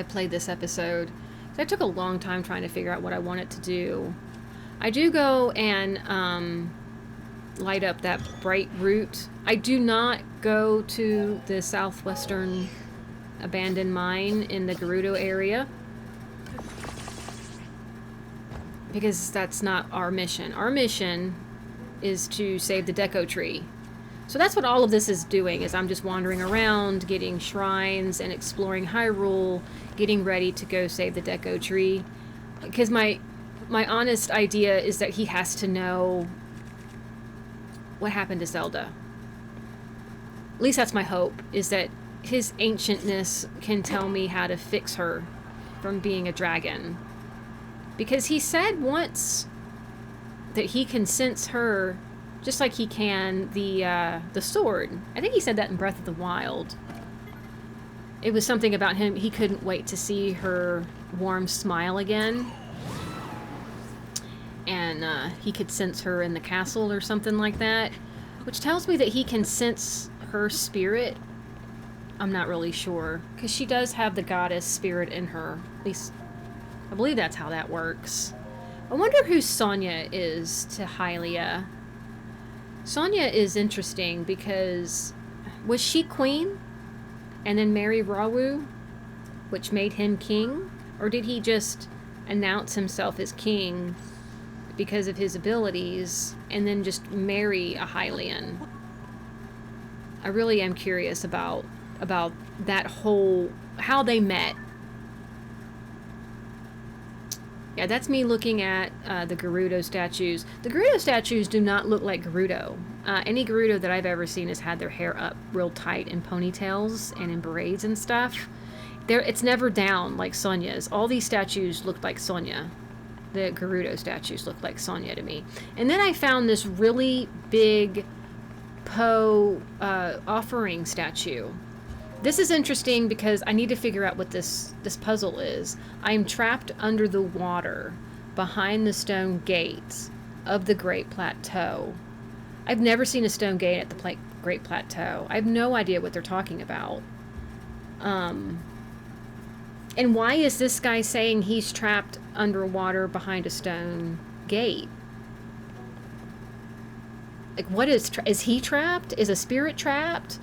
played this episode. So I took a long time trying to figure out what I wanted to do. I do go and light up that bright root. I do not go to the southwestern abandoned mine in the Gerudo area, because that's not our mission. Our mission is to save the Deco Tree. So that's what all of this is doing, is I'm just wandering around, getting shrines and exploring Hyrule, getting ready to go save the Deco Tree. Because my honest idea is that he has to know what happened to Zelda. At least that's my hope, is that his ancientness can tell me how to fix her from being a dragon. Because he said once that he can sense her just like he can the sword. I think he said that in Breath of the Wild. It was something about him, he couldn't wait to see her warm smile again. And he could sense her in the castle or something like that. Which tells me that he can sense her spirit. I'm not really sure. Because she does have the goddess spirit in her. At least, I believe that's how that works. I wonder who Sonia is to Hylia. Sonia is interesting because... was she queen? And then marry Rawu? Which made him king? Or did he just announce himself as king because of his abilities, and then just marry a Hylian? I really am curious about that whole, how they met. Yeah, that's me looking at the Gerudo statues. The Gerudo statues do not look like Gerudo. Any Gerudo that I've ever seen has had their hair up real tight in ponytails and in berets and stuff. It's never down like Sonia's. All these statues looked like Sonia. The Gerudo statues look like Sonia to me. And then I found this really big Poe offering statue. This is interesting because I need to figure out what this puzzle is. I'm trapped under the water behind the stone gates of the Great Plateau. I've never seen a stone gate at the Great Plateau. I have no idea what they're talking about. And why is this guy saying he's trapped underwater behind a stone gate? Like, what is he trapped? Is a spirit trapped?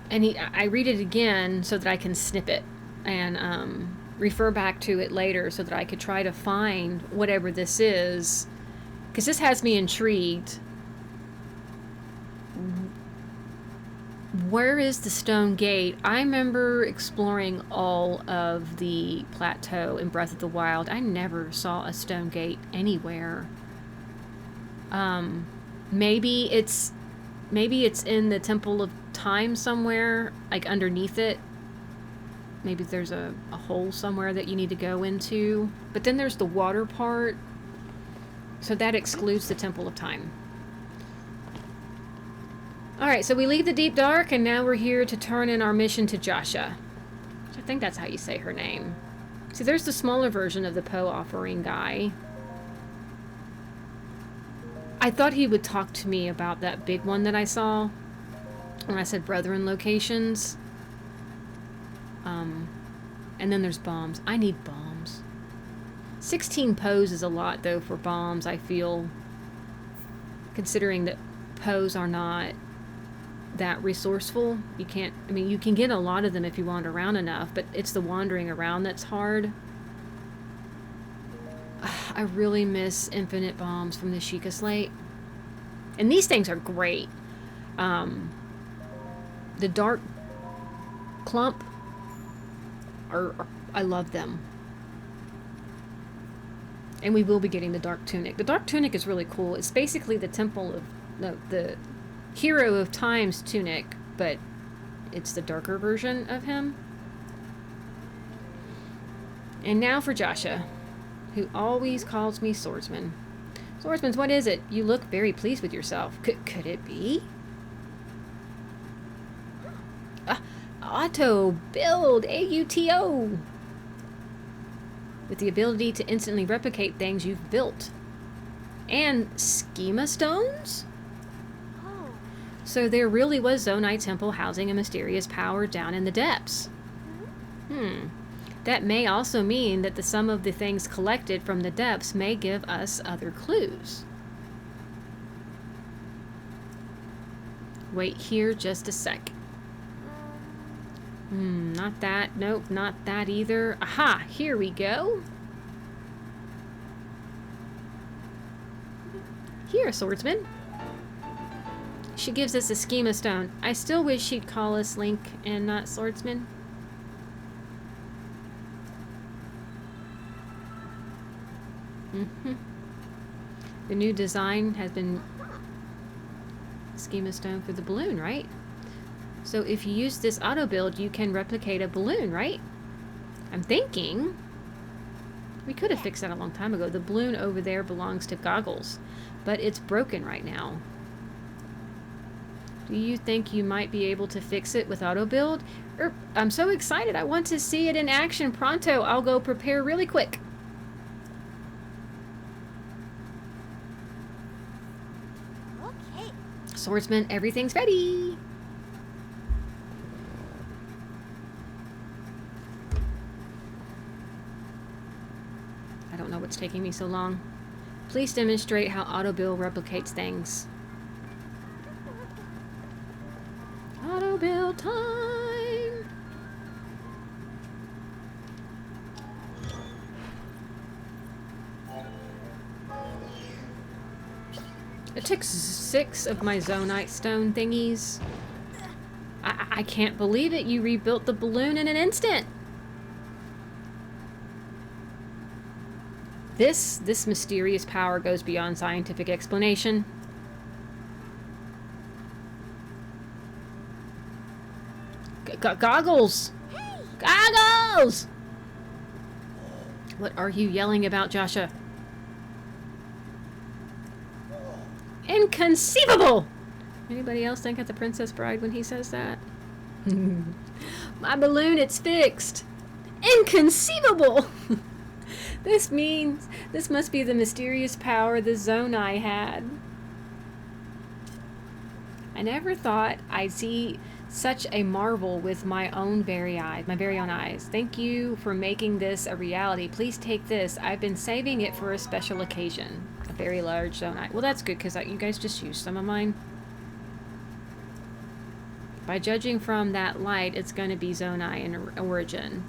And I read it again so that I can snip it and refer back to it later so that I could try to find whatever this is, because this has me intrigued. Where is the stone gate? I remember exploring all of the plateau in Breath of the Wild. I never saw a stone gate anywhere. Maybe it's in the Temple of Time somewhere, like underneath it. Maybe there's a hole somewhere that you need to go into. But then there's the water part, so that excludes the Temple of Time. Alright, so we leave the Deep Dark, and now we're here to turn in our mission to Joshua. I think that's how you say her name. See, there's the smaller version of the Poe offering guy. I thought he would talk to me about that big one that I saw when I said Brethren locations. And then there's bombs. I need bombs. 16 Poes is a lot, though, for bombs, I feel. Considering that Poes are not that resourceful. You can't, I mean, you can get a lot of them if you wander around enough, but it's the wandering around that's hard. I really miss infinite bombs from the Sheikah Slate. And these things are great. The Dark Clump I love them. And we will be getting the Dark Tunic. The Dark Tunic is really cool. It's basically the Temple of the Hero of Time's tunic, but it's the darker version of him. And now for Joshua, who always calls me Swordsman. Swordsman, what is it? You look very pleased with yourself. Could it be? Auto build, AUTO. With the ability to instantly replicate things you've built. And schema stones? Oh. So there really was Zonai Temple housing a mysterious power down in the depths. That may also mean that the sum of the things collected from the depths may give us other clues. Wait here just a sec. Not that. Nope, not that either. Aha! Here we go. Here, Swordsman. She gives us a schema stone. I still wish she'd call us Link and not Swordsman. The new design has been schema stone for the balloon, right? So if you use this auto build, you can replicate a balloon, right? I'm thinking we could have fixed that a long time ago. The balloon over there belongs to Goggles, but it's broken right now. Do you think you might be able to fix it with auto build? I'm so excited. I want to see it in action pronto. I'll go prepare really quick. Okay. Swordsman, everything's ready. I don't know what's taking me so long. Please demonstrate how auto build replicates things. Auto build time! It took 6 of my Zonite stone thingies. I can't believe it. You rebuilt the balloon in an instant. This mysterious power goes beyond scientific explanation. Goggles! Hey! Goggles! What are you yelling about, Joshua? Inconceivable! Anybody else think of the Princess Bride when he says that? My balloon, it's fixed. Inconceivable! This means this must be the mysterious power the Zonai had. I never thought I'd see such a marvel with my very own eyes. Thank you for making this a reality. Please take this. I've been saving it for a special occasion. A very large Zonai. Well, that's good because you guys just used some of mine. By judging from that light, it's going to be Zonai in origin.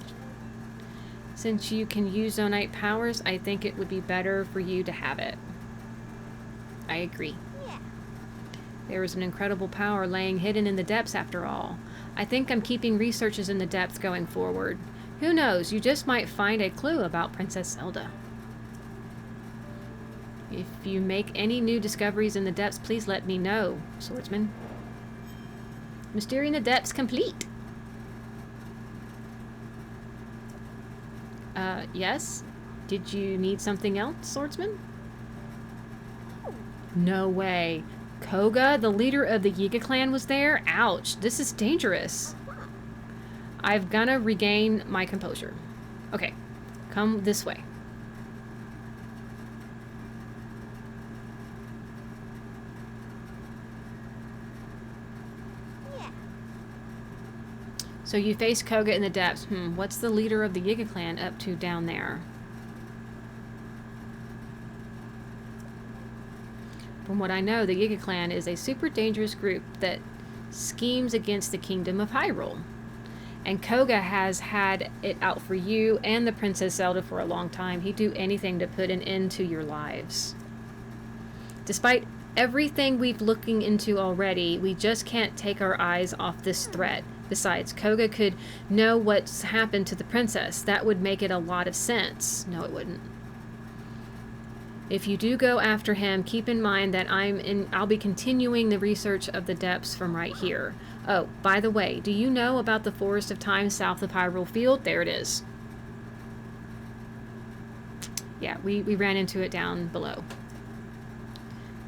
Since you can use Zonite powers, I think it would be better for you to have it. I agree. Yeah. There is an incredible power laying hidden in the depths after all. I think I'm keeping researches in the depths going forward. Who knows, you just might find a clue about Princess Zelda. If you make any new discoveries in the depths, please let me know, swordsman. Mystery in the depths complete. Yes? Did you need something else, swordsman? No way. Koga, the leader of the Yiga clan, was there? Ouch, this is dangerous. I've gotta regain my composure. Okay, come this way. Yeah. So you face Koga in the depths. What's the leader of the Yiga clan up to down there? From what I know, the Yiga clan is a super dangerous group that schemes against the kingdom of Hyrule. And Koga has had it out for you and the Princess Zelda for a long time. He'd do anything to put an end to your lives. Despite everything we've looking into already, we just can't take our eyes off this threat. Besides, Koga could know what's happened to the princess. That would make it a lot of sense. No, it wouldn't. If you do go after him, keep in mind that I'll be continuing the research of the depths from right here. Oh, by the way, do you know about the Forest of Time south of Hyrule Field? There it is. Yeah, we ran into it down below.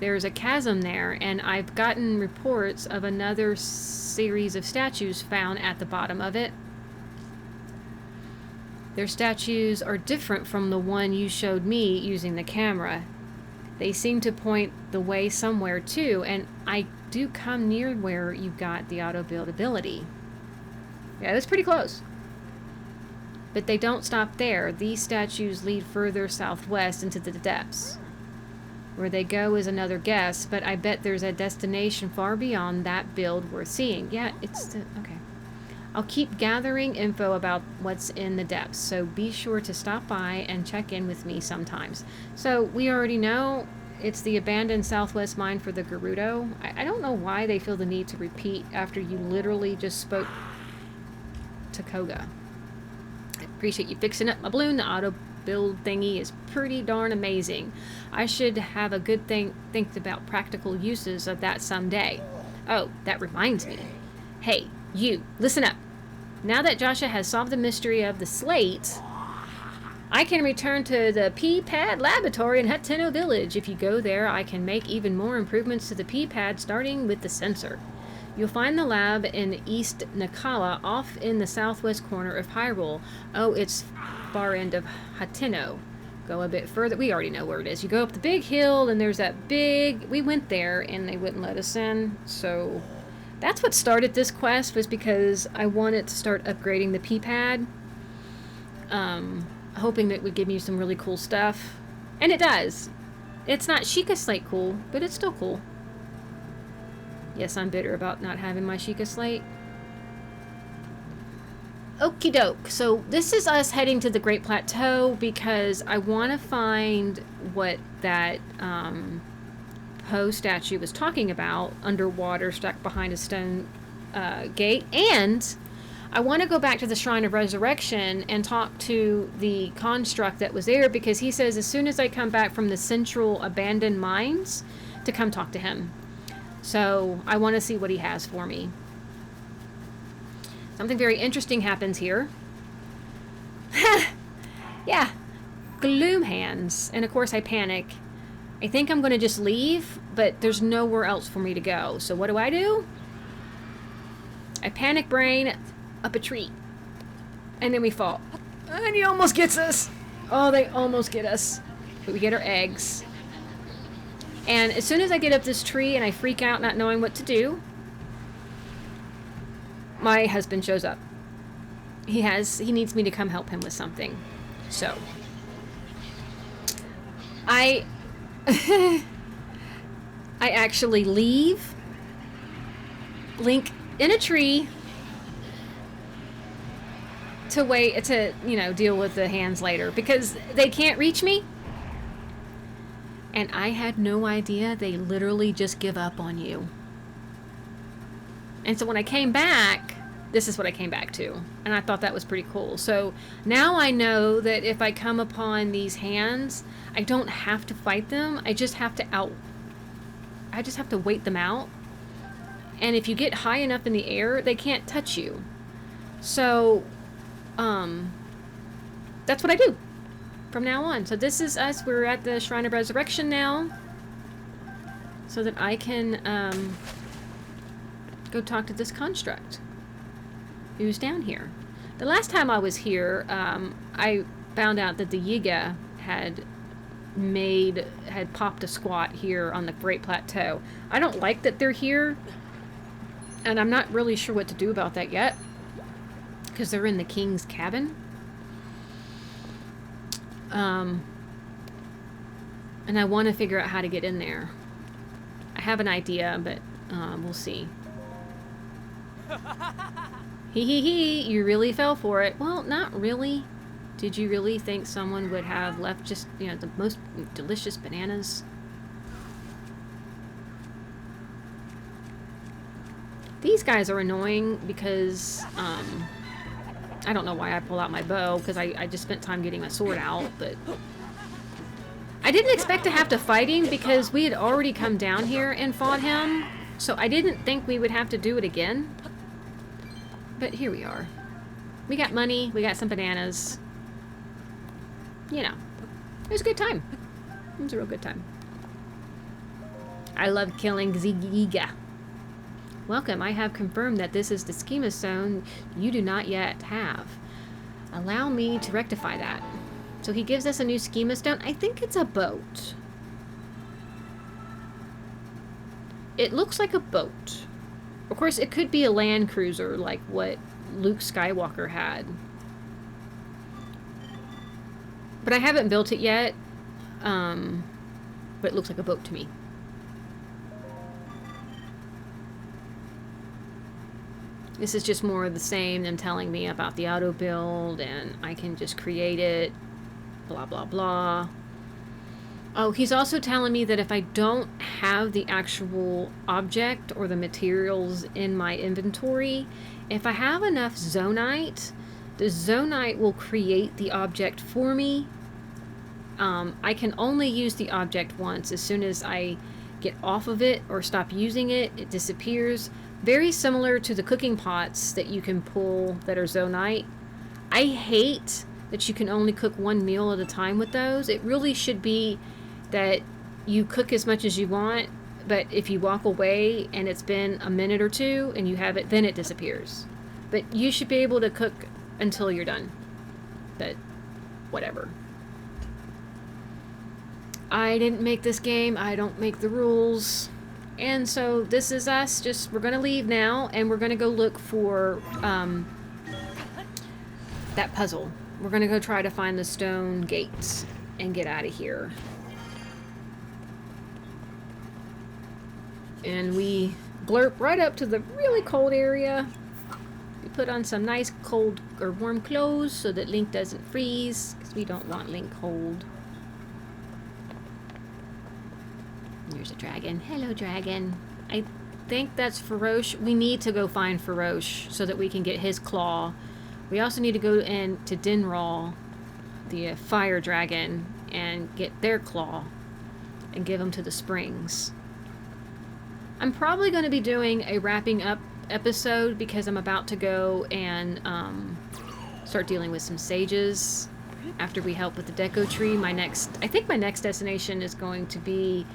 There's a chasm there, and I've gotten reports of another series of statues found at the bottom of it. Their statues are different from the one you showed me using the camera. They seem to point the way somewhere too, and I do come near where you got the auto-build ability. Yeah, that's pretty close. But they don't stop there. These statues lead further southwest into the depths. Where they go is another guess, but I bet there's a destination far beyond that build worth seeing. Yeah, okay. I'll keep gathering info about what's in the depths, so be sure to stop by and check in with me sometimes. So we already know it's the abandoned southwest mine for the Gerudo. I don't know why they feel the need to repeat after you literally just spoke to Koga. I appreciate you fixing up my balloon. The auto build thingy is pretty darn amazing. I should have a good think about practical uses of that someday. Oh, that reminds me. Hey, you, listen up. Now that Joshua has solved the mystery of the slate, I can return to the P-Pad laboratory in Hateno Village. If you go there, I can make even more improvements to the P-Pad, starting with the sensor. You'll find the lab in East Nakala, off in the southwest corner of Hyrule. Oh, it's far end of Hateno. Go a bit further. We already know where it is. You go up the big hill, and there's that big... We went there, and they wouldn't let us in, so... That's what started this quest, was because I wanted to start upgrading the P-Pad. Hoping that it would give me some really cool stuff. And it does. It's not Sheikah Slate cool, but it's still cool. Yes, I'm bitter about not having my Sheikah Slate. Okie doke. So this is us heading to the Great Plateau because I want to find what that Poe statue was talking about underwater, stuck behind a stone gate. And I want to go back to the Shrine of Resurrection and talk to the construct that was there, because he says as soon as I come back from the central abandoned mines to come talk to him. So I want to see what he has for me. Something very interesting happens here. Yeah, gloom hands. And of course I panic. I think I'm going to just leave, but there's nowhere else for me to go. So what do? I panic brain up a tree. And then we fall. And he almost gets us. Oh, they almost get us. But we get our eggs. And as soon as I get up this tree and I freak out not knowing what to do, my husband shows up. He needs me to come help him with something. So I actually leave Link in a tree to wait to, deal with the hands later because they can't reach me. And I had no idea they literally just give up on you. And so when I came back, this is what I came back to. And I thought that was pretty cool. So now I know that if I come upon these hands, I don't have to fight them. I just have to wait them out. And if you get high enough in the air, they can't touch you. So, that's what I do from now on. So this is us. We're at the Shrine of Resurrection now. So that I can, go talk to this construct who's down here. The last time I was here, I found out that the Yiga had popped a squat here on the Great Plateau. I don't like that they're here, and I'm not really sure what to do about that yet, because they're in the king's cabin. And I want to figure out how to get in there. I have an idea, but we'll see. Hee, you really fell for it. Well, not really. Did you really think someone would have left just, the most delicious bananas? These guys are annoying because, I don't know why I pull out my bow, because I just spent time getting my sword out, but I didn't expect to have to fight him because we had already come down here and fought him, so I didn't think we would have to do it again. But here we are. We got money, we got some bananas. It was a good time. It was a real good time. I love killing Yiga. Welcome, I have confirmed that this is the schema stone you do not yet have. Allow me to rectify that. So he gives us a new schema stone. I think it's a boat. It looks like a boat. Of course, it could be a land cruiser like what Luke Skywalker had. But I haven't built it yet. But it looks like a boat to me. This is just more of the same, them telling me about the auto build, and I can just create it, blah, blah, blah. Oh, he's also telling me that if I don't have the actual object or the materials in my inventory, if I have enough zonite, the zonite will create the object for me. I can only use the object once. As soon as I get off of it or stop using it, it disappears. Very similar to the cooking pots that you can pull that are zonite. I hate that you can only cook one meal at a time with those. It really should be that you cook as much as you want, but if you walk away and it's been a minute or two and you have it, then it disappears. But you should be able to cook until you're done. But whatever. I didn't make this game. I don't make the rules. And so this is us. We're going to leave now, and we're going to go look for that puzzle. We're going to go try to find the stone gates and get out of here. And we blurp right up to the really cold area. We put on some nice cold or warm clothes so that Link doesn't freeze, because we don't want Link cold. There's a dragon. Hello, dragon. I think that's Farosh. We need to go find Farosh so that we can get his claw. We also need to go in to Dinral, the fire dragon, and get their claw and give them to the springs. I'm probably going to be doing a wrapping up episode because I'm about to go and start dealing with some sages. after we help with the deco tree, I think my next destination is going to be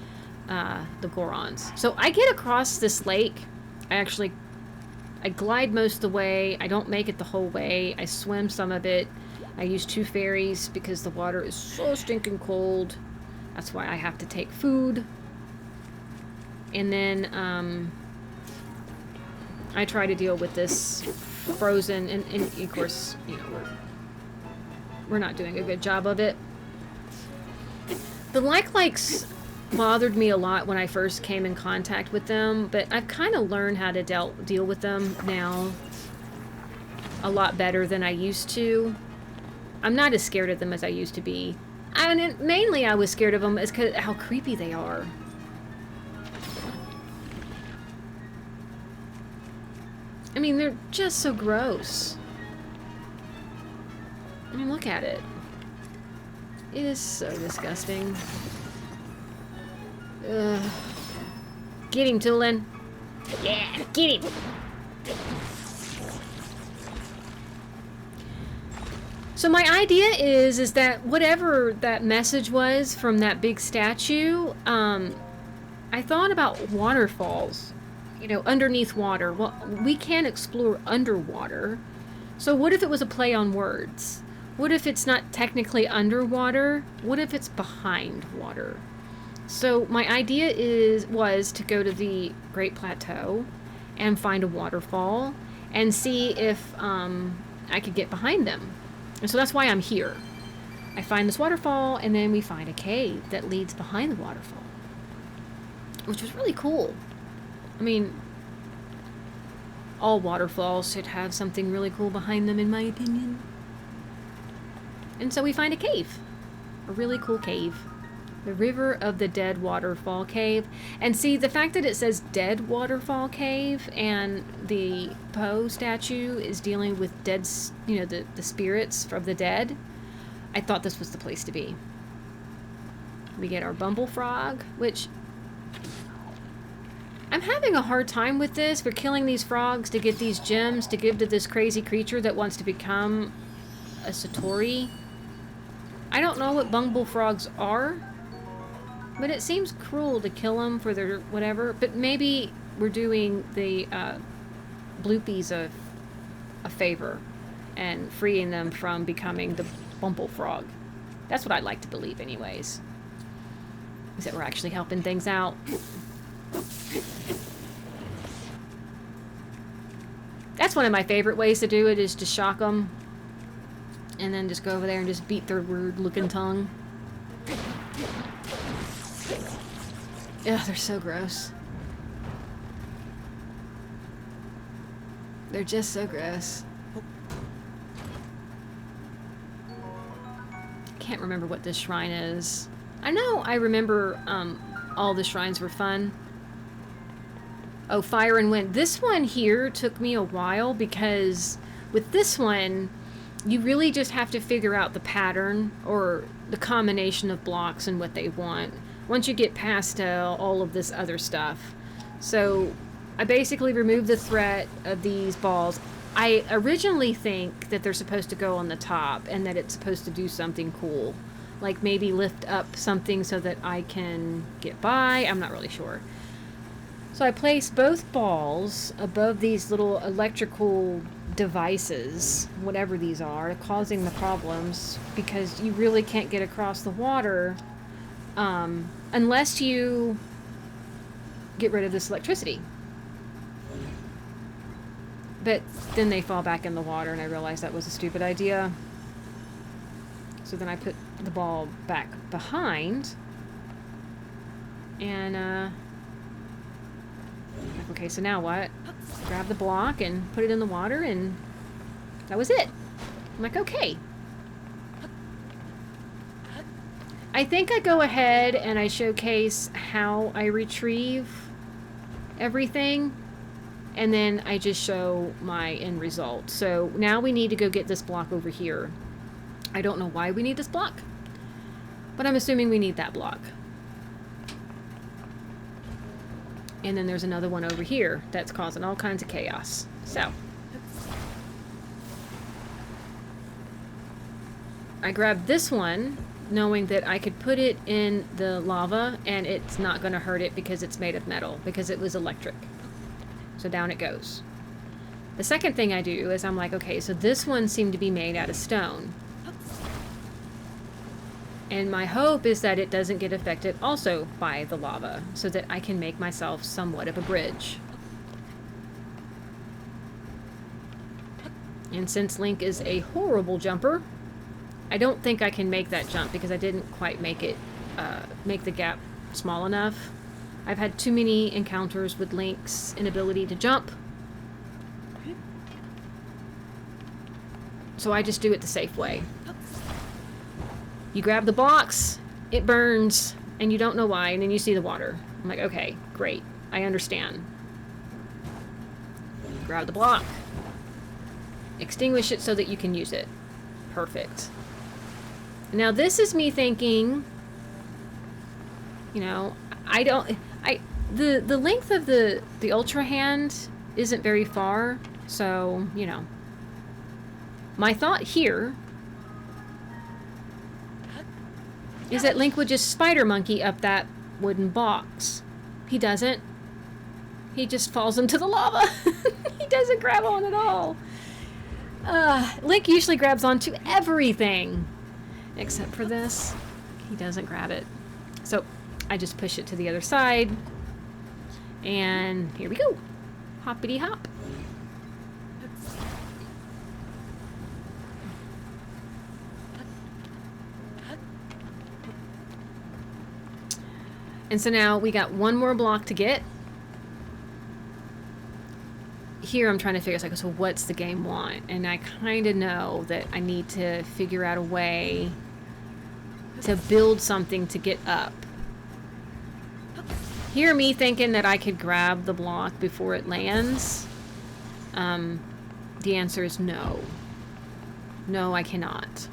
the Gorons. So I get across this lake. I glide most of the way. I don't make it the whole way. I swim some of it. I use 2 ferries because the water is so stinking cold. That's why I have to take food. And then I try to deal with this frozen, and of course, you know, we're not doing a good job of it. The likes bothered me a lot when I first came in contact with them, but I've kind of learned how to deal with them now a lot better than I used to. I'm not as scared of them as I used to be. And mainly I was scared of them is because how creepy they are. I mean, they're just so gross. I mean, look at it. It is so disgusting. Ugh. Get him, Tulin. Yeah, get him. So my idea is that whatever that message was from that big statue, I thought about waterfalls. You know, underneath water. Well, we can explore underwater. So what if it was a play on words? What if it's not technically underwater? What if it's behind water? So my idea was to go to the Great Plateau and find a waterfall and see if I could get behind them. And so that's why I'm here. I find this waterfall, and then we find a cave that leads behind the waterfall, which was really cool. I mean, all waterfalls should have something really cool behind them, in my opinion. And so we find a cave. A really cool cave. The River of the Dead Waterfall Cave. And see, the fact that it says Dead Waterfall Cave and the Poe statue is dealing with dead, you know, the spirits of the dead, I thought this was the place to be. We get our Bumble Frog, which I'm having a hard time with this. We're killing these frogs to get these gems to give to this crazy creature that wants to become a Satori. I don't know what Bumble Frogs are, but it seems cruel to kill them for their whatever. But maybe we're doing the Bloopies a favor and freeing them from becoming the Bumble Frog. That's what I like to believe anyways. Is that we're actually helping things out. That's one of my favorite ways to do it, is to shock them and then just go over there and just beat their weird looking tongue. Ugh, they're so gross. They're just so gross. Can't remember what this shrine is. I know I remember all the shrines were fun. Oh, Fire and Wind. This one here took me a while because with this one, you really just have to figure out the pattern or the combination of blocks and what they want once you get past all of this other stuff. So I basically removed the threat of these balls. I originally think that they're supposed to go on the top and that it's supposed to do something cool. Like maybe lift up something so that I can get by. I'm not really sure. So I placed both balls above these little electrical devices, whatever these are, causing the problems, because you really can't get across the water unless you get rid of this electricity. But then they fall back in the water, and I realized that was a stupid idea. So then I put the ball back behind, and okay, so now what? Grab the block and put it in the water, and that was it. I'm like, okay. I think I go ahead and I showcase how I retrieve everything, and then I just show my end result. So now we need to go get this block over here. I don't know why we need this block, but I'm assuming we need that block. And then there's another one over here that's causing all kinds of chaos. So I grabbed this one, knowing that I could put it in the lava and it's not going to hurt it because it's made of metal, because it was electric. So down it goes. The second thing I do is I'm like, okay, so this one seemed to be made out of stone. And my hope is that it doesn't get affected also by the lava, so that I can make myself somewhat of a bridge. And since Link is a horrible jumper, I don't think I can make that jump because I didn't quite make it, make the gap small enough. I've had too many encounters with Link's inability to jump. So I just do it the safe way. You grab the box, it burns, and you don't know why, and then you see the water. I'm like, okay, great, I understand. Grab the block. Extinguish it so that you can use it. Perfect. Now this is me thinking, you know, the length of the Ultra Hand isn't very far, so, you know. My thought here is that Link would just spider monkey up that wooden box. He doesn't. He just falls into the lava. He doesn't grab on at all. Link usually grabs onto everything. Except for this. He doesn't grab it. So I just push it to the other side. And here we go. Hoppity hop. And so now we got one more block to get. Here I'm trying to figure out, like, so what's the game want? And I kind of know that I need to figure out a way to build something to get up. Hear me thinking that I could grab the block before it lands? The answer is no. No, I cannot.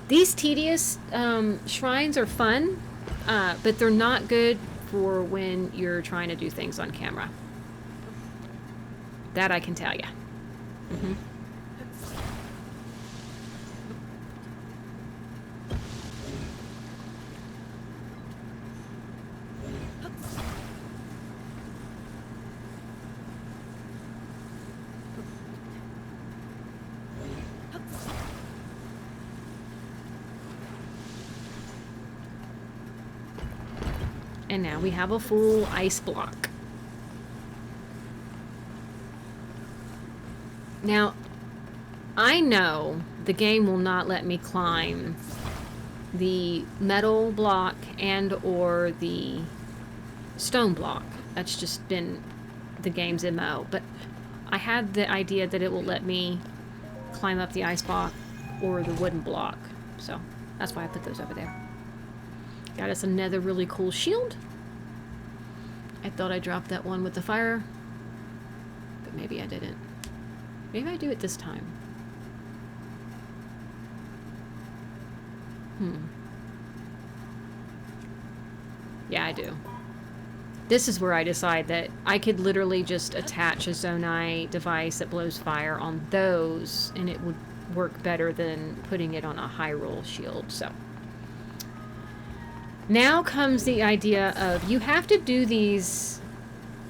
These tedious shrines are fun, but they're not good for when you're trying to do things on camera. That I can tell you. Mm-hmm. And now we have a full ice block. Now, I know the game will not let me climb the metal block and or the stone block. That's just been the game's MO. But I had the idea that it will let me climb up the ice block or the wooden block. So that's why I put those over there. Got us another really cool shield. I thought I dropped that one with the fire, but maybe I didn't. Maybe I do it this time. Yeah, I do. This is where I decide that I could literally just attach a Zonai device that blows fire on those, and it would work better than putting it on a high roll shield, so. Now comes the idea of you have to do these,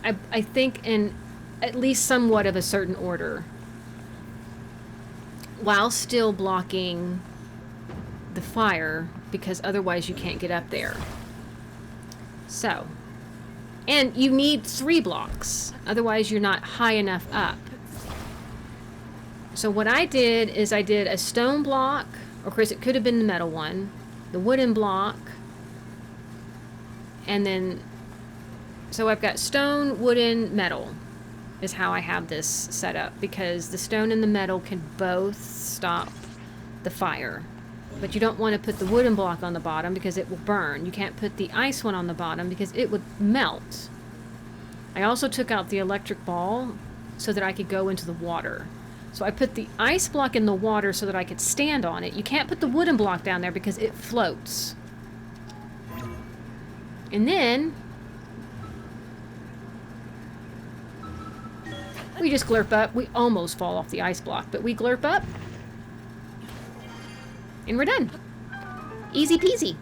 I think, in at least somewhat of a certain order, while still blocking the fire, because otherwise you can't get up there. So, and you need 3 blocks, otherwise you're not high enough up. So what I did is I did a stone block, or of course it could have been the metal one, the wooden block, and then, so I've got stone, wooden, metal is how I have this set up, because the stone and the metal can both stop the fire. But you don't want to put the wooden block on the bottom because it will burn. You can't put the ice one on the bottom because it would melt. I also took out the electric ball so that I could go into the water. So I put the ice block in the water so that I could stand on it. You can't put the wooden block down there because it floats. And then We just glurp up. We almost fall off the ice block, but we glurp up. And we're done. Easy peasy.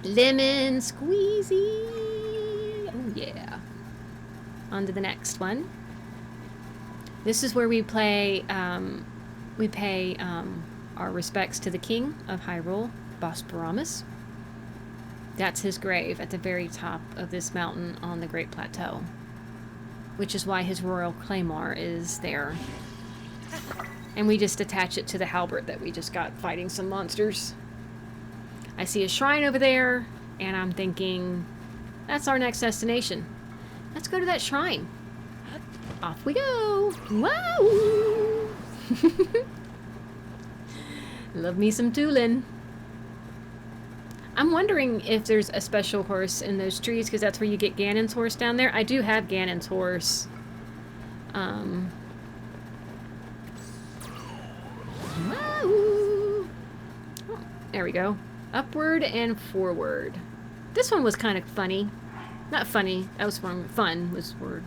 Lemon squeezy. Oh, yeah. On to the next one. This is where we pay our respects to the king of Hyrule, Bosporomus. That's his grave at the very top of this mountain on the Great Plateau, which is why his royal claymore is there. And we just attach it to the halberd that we just got fighting some monsters. I see a shrine over there, and I'm thinking, that's our next destination. Let's go to that shrine. Off we go. Wow! Love me some Tulin. I'm wondering if there's a special horse in those trees, because that's where you get Ganon's horse down there. I do have Ganon's horse. Wow. Oh, there we go. Upward and forward. This one was kind of funny. Not funny. That was wrong. Fun was word.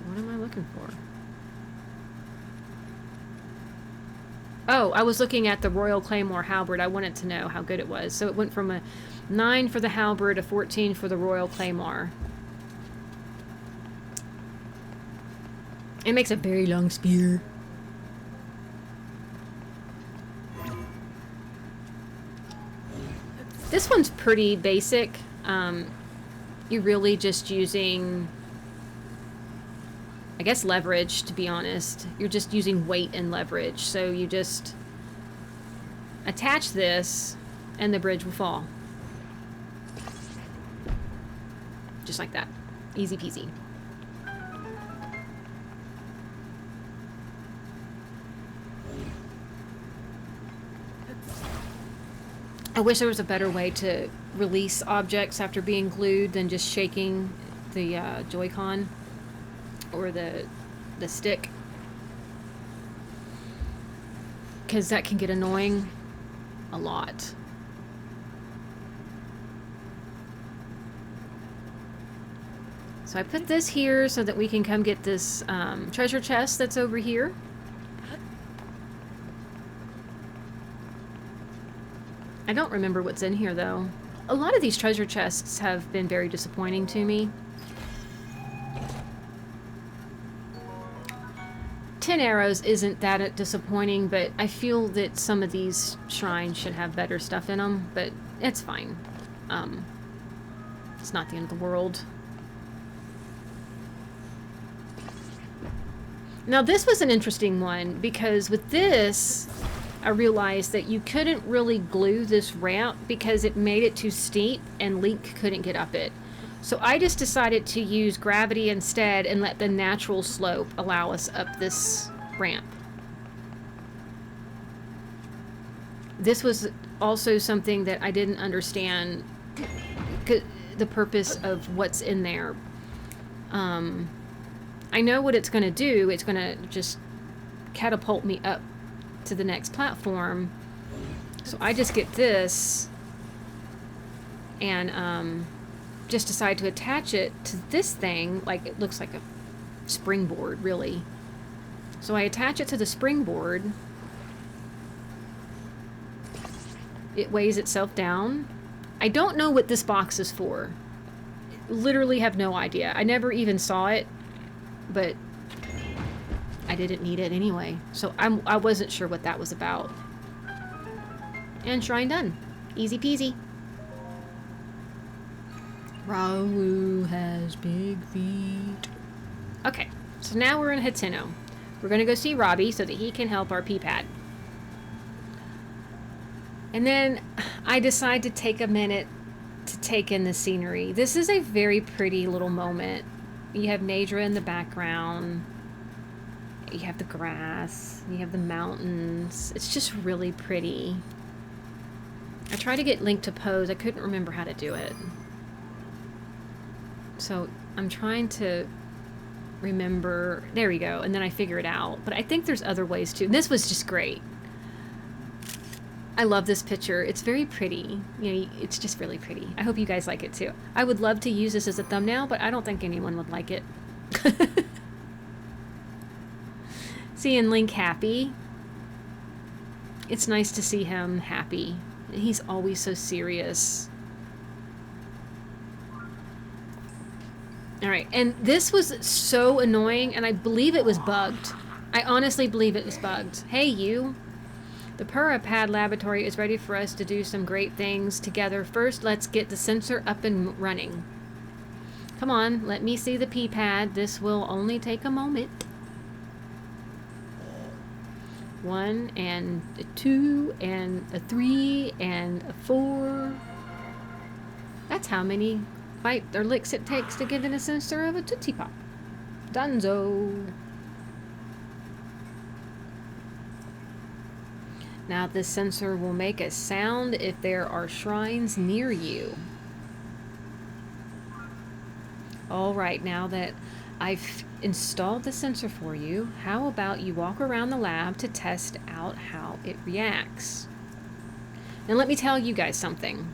What am I looking for? Oh, I was looking at the Royal Claymore halberd. I wanted to know how good it was. So it went from a 9 for the halberd to 14 for the Royal Claymore. It makes a very long spear. This one's pretty basic. You're really just using, I guess, leverage, to be honest. You're just using weight and leverage. So you just attach this and the bridge will fall. Just like that. Easy peasy. I wish there was a better way to release objects after being glued than just shaking the Joy-Con or the stick, because that can get annoying a lot. So I put this here so that we can come get this treasure chest that's over here. I don't remember what's in here, though. A lot of these treasure chests have been very disappointing to me. 10 arrows isn't that disappointing, but I feel that some of these shrines should have better stuff in them, but it's fine. It's not the end of the world. Now, this was an interesting one, because with this, I realized that you couldn't really glue this ramp because it made it too steep and Link couldn't get up it. So I just decided to use gravity instead and let the natural slope allow us up this ramp. This was also something that I didn't understand the purpose of what's in there. I know what it's going to do. It's going to just catapult me up to the next platform. So I just get this and just decide to attach it to this thing. Like, it looks like a springboard, really. So I attach it to the springboard. It weighs itself down. I don't know what this box is for. Literally have no idea. I never even saw it, but I didn't need it anyway. So I wasn't sure what that was about. And shrine done. Easy peasy. Rawu has big feet. Okay, so now we're in Hateno. We're gonna go see Robbie so that he can help our P-pad. And then I decide to take a minute to take in the scenery. This is a very pretty little moment. You have Nadra in the background. You have the grass. You have the mountains. It's just really pretty. I tried to get Link to pose. I couldn't remember how to do it. So I'm trying to remember. There we go. And then I figure it out. But I think there's other ways too. This was just great. I love this picture. It's very pretty. You know, it's just really pretty. I hope you guys like it too. I would love to use this as a thumbnail, but I don't think anyone would like it. Seeing Link happy. It's nice to see him happy. He's always so serious. Alright, and this was so annoying, and I believe it was bugged. I honestly believe it was bugged. Hey, you. The Purapad laboratory is ready for us to do some great things together. First, let's get the sensor up and running. Come on, let me see the P-pad. This will only take a moment. 1 and a 2 and a 3 and a 4. That's how many bite or licks it takes to get in a sensor of a Tootsie Pop. Dunzo. Now this sensor will make a sound if there are shrines near you. Alright, now that I've installed the sensor for you, how about you walk around the lab to test out how it reacts? Now let me tell you guys something.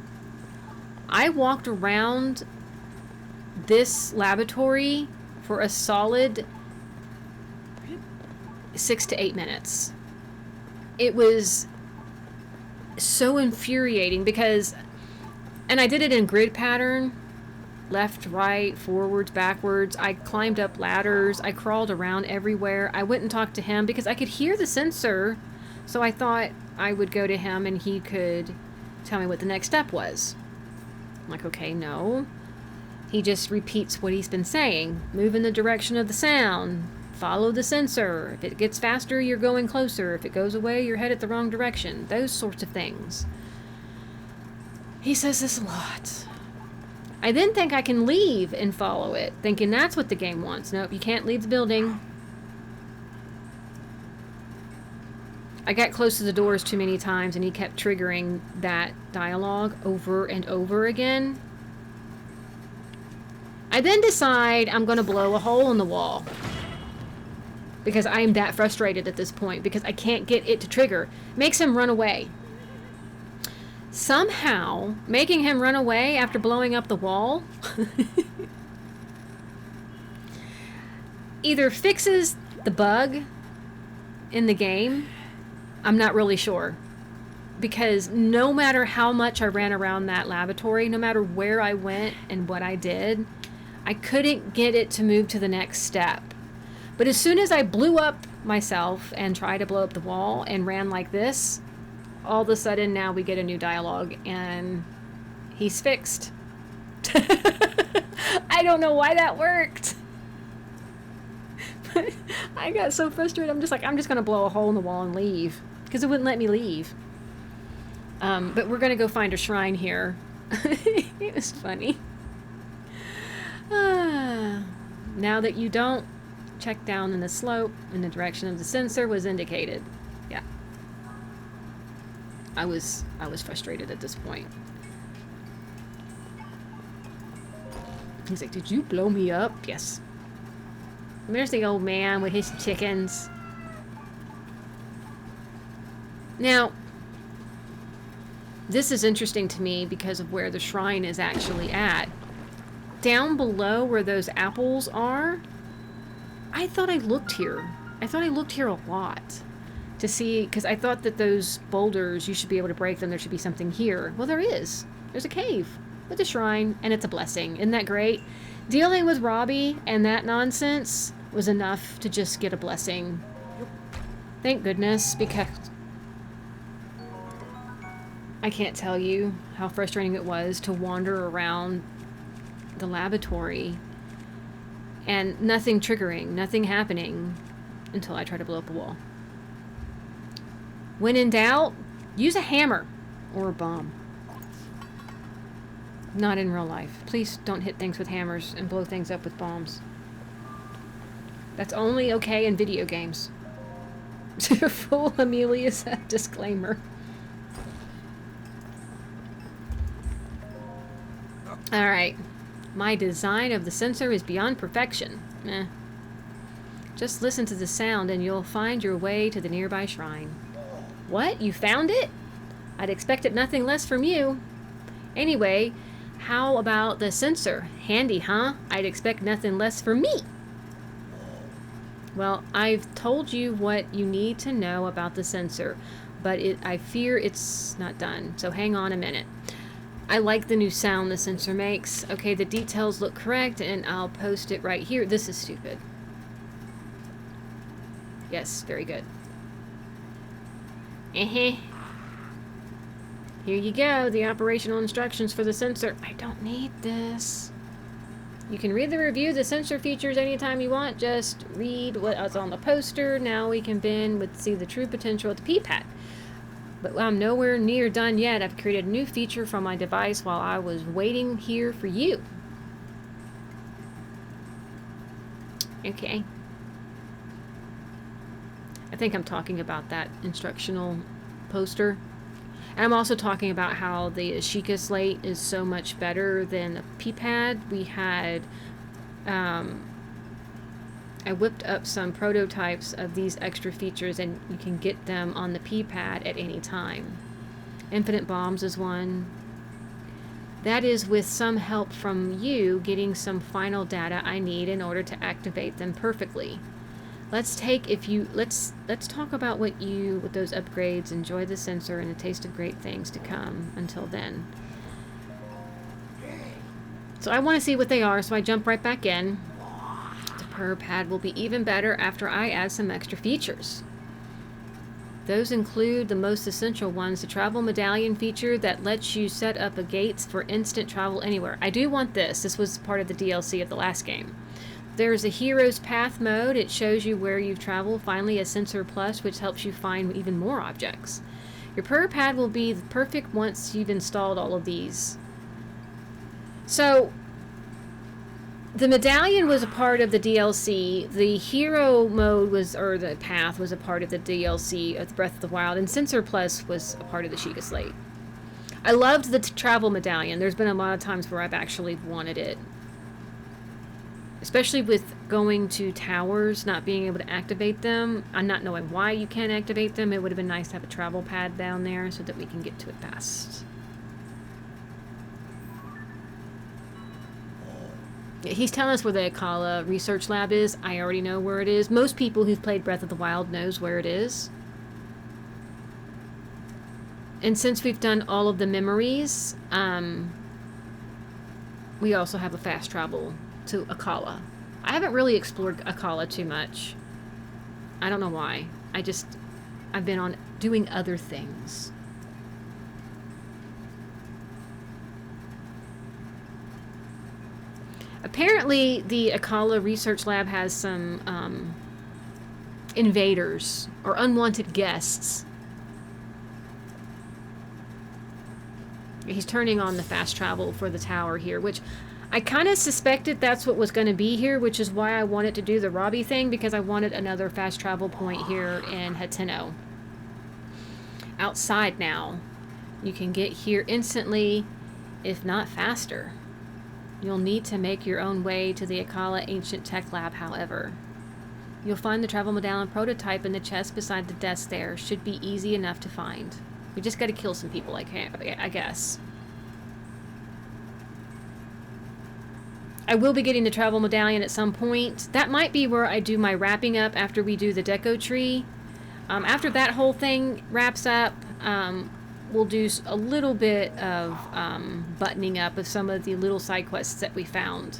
I walked around this laboratory for a solid 6 to 8 minutes. It was so infuriating because, and I did it in grid pattern, left, right, forwards, backwards. I climbed up ladders. I crawled around everywhere. I went and talked to him because I could hear the sensor, so I thought I would go to him and he could tell me what the next step was. I'm like, okay, no. He just repeats what he's been saying. Move in the direction of the sound. Follow the sensor. If it gets faster, you're going closer. If it goes away, you're headed the wrong direction. Those sorts of things. He says this a lot. I then think I can leave and follow it, thinking that's what the game wants. Nope, you can't leave the building. I got close to the doors too many times and he kept triggering that dialogue over and over again. I then decide I'm going to blow a hole in the wall. Because I am that frustrated at this point because I can't get it to trigger. Makes him run away. Somehow, making him run away after blowing up the wall either fixes the bug in the game. I'm not really sure. Because no matter how much I ran around that laboratory, no matter where I went and what I did, I couldn't get it to move to the next step. But as soon as I blew up myself and tried to blow up the wall and ran like this, all of a sudden now we get a new dialogue and he's fixed. I don't know why that worked. But I got so frustrated. I'm just like, I'm just going to blow a hole in the wall and leave. Because it wouldn't let me leave. But we're going to go find a shrine here. It was funny. Now that you don't, check down in the slope in the direction of the sensor was indicated. Yeah. I was frustrated at this point. He's like, did you blow me up? Yes. And there's the old man with his chickens. Now, this is interesting to me because of where the shrine is actually at. Down below where those apples are, I thought I looked here. I thought I looked here a lot to see, because I thought that those boulders, you should be able to break them. There should be something here. Well, there is. There's a cave with a shrine, and it's a blessing. Isn't that great? Dealing with Robbie and that nonsense was enough to just get a blessing. Thank goodness, because I can't tell you how frustrating it was to wander around the laboratory and nothing triggering, nothing happening until I try to blow up a wall. When in doubt, use a hammer or a bomb. Not in real life. Please don't hit things with hammers and blow things up with bombs. That's only okay in video games. Full Amelia's disclaimer. Alright. My design of the sensor is beyond perfection. Just listen to the sound and you'll find your way to the nearby shrine. What? You found it? I'd expected nothing less from you. Anyway, how about the sensor? Handy, huh? I'd expect nothing less from me. Well, I've told you what you need to know about the sensor, but I fear it's not done, so hang on a minute. I like the new sound the sensor makes. Okay, the details look correct, and I'll post it right here. This is stupid. Yes, very good. Here you go, the operational instructions for the sensor. I don't need this. You can read the review of the sensor features anytime you want. Just read what's on the poster. Now we can see the true potential of the P-pad. But I'm nowhere near done yet. I've created a new feature from my device while I was waiting here for you. Okay. I think I'm talking about that instructional poster. And I'm also talking about how the Sheikah slate is so much better than the P-pad. We had, I whipped up some prototypes of these extra features, and you can get them on the P-pad at any time. Infinite Bombs is one. That is with some help from you getting some final data I need in order to activate them perfectly. Let's talk about what with those upgrades, enjoy the sensor and a taste of great things to come. Until then. So I want to see what they are, so I jump right back in. The purr pad will be even better after I add some extra features. Those include the most essential ones, the travel medallion feature that lets you set up a gates for instant travel anywhere. I do want this. This was part of the DLC of the last game. There's a Hero's Path mode. It shows you where you've traveled. Finally, a Sensor Plus, which helps you find even more objects. Your purr pad will be perfect once you've installed all of these. So, the medallion was a part of the DLC. The hero mode or the path was a part of the DLC of the Breath of the Wild, and Sensor Plus was a part of the Sheikah slate. I loved the travel medallion. There's been a lot of times where I've actually wanted it. Especially with going to towers, not being able to activate them, and not knowing why you can't activate them. It would have been nice to have a travel pad down there so that we can get to it fast. He's telling us where the Akala research lab is. I already know where it is. Most people who've played Breath of the Wild knows where it is. And since we've done all of the memories, we also have a fast travel to Akala. I haven't really explored Akala too much. I don't know why. I've been on doing other things. Apparently, the Akala Research Lab has some invaders or unwanted guests. He's turning on the fast travel for the tower here, which I kind of suspected that's what was going to be here, which is why I wanted to do the Robbie thing, because I wanted another fast travel point here in Hateno. Outside now, you can get here instantly, if not faster. You'll need to make your own way to the Akala Ancient Tech Lab, however. You'll find the travel medallion prototype in the chest beside the desk there. Should be easy enough to find. We just got to kill some people, I guess. I will be getting the travel medallion at some point. That might be where I do my wrapping up after we do the deco tree. After that whole thing wraps up, we'll do a little bit of buttoning up of some of the little side quests that we found.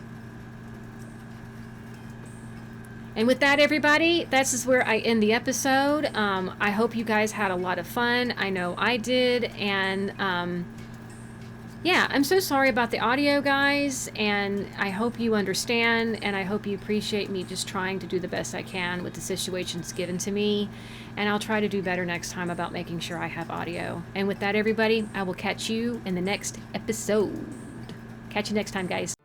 And with that, everybody, this is where I end the episode. I hope you guys had a lot of fun. I know I did. And yeah, I'm so sorry about the audio, guys, and I hope you understand, and I hope you appreciate me just trying to do the best I can with the situations given to me, and I'll try to do better next time about making sure I have audio. And with that, everybody, I will catch you in the next episode. Catch you next time, guys.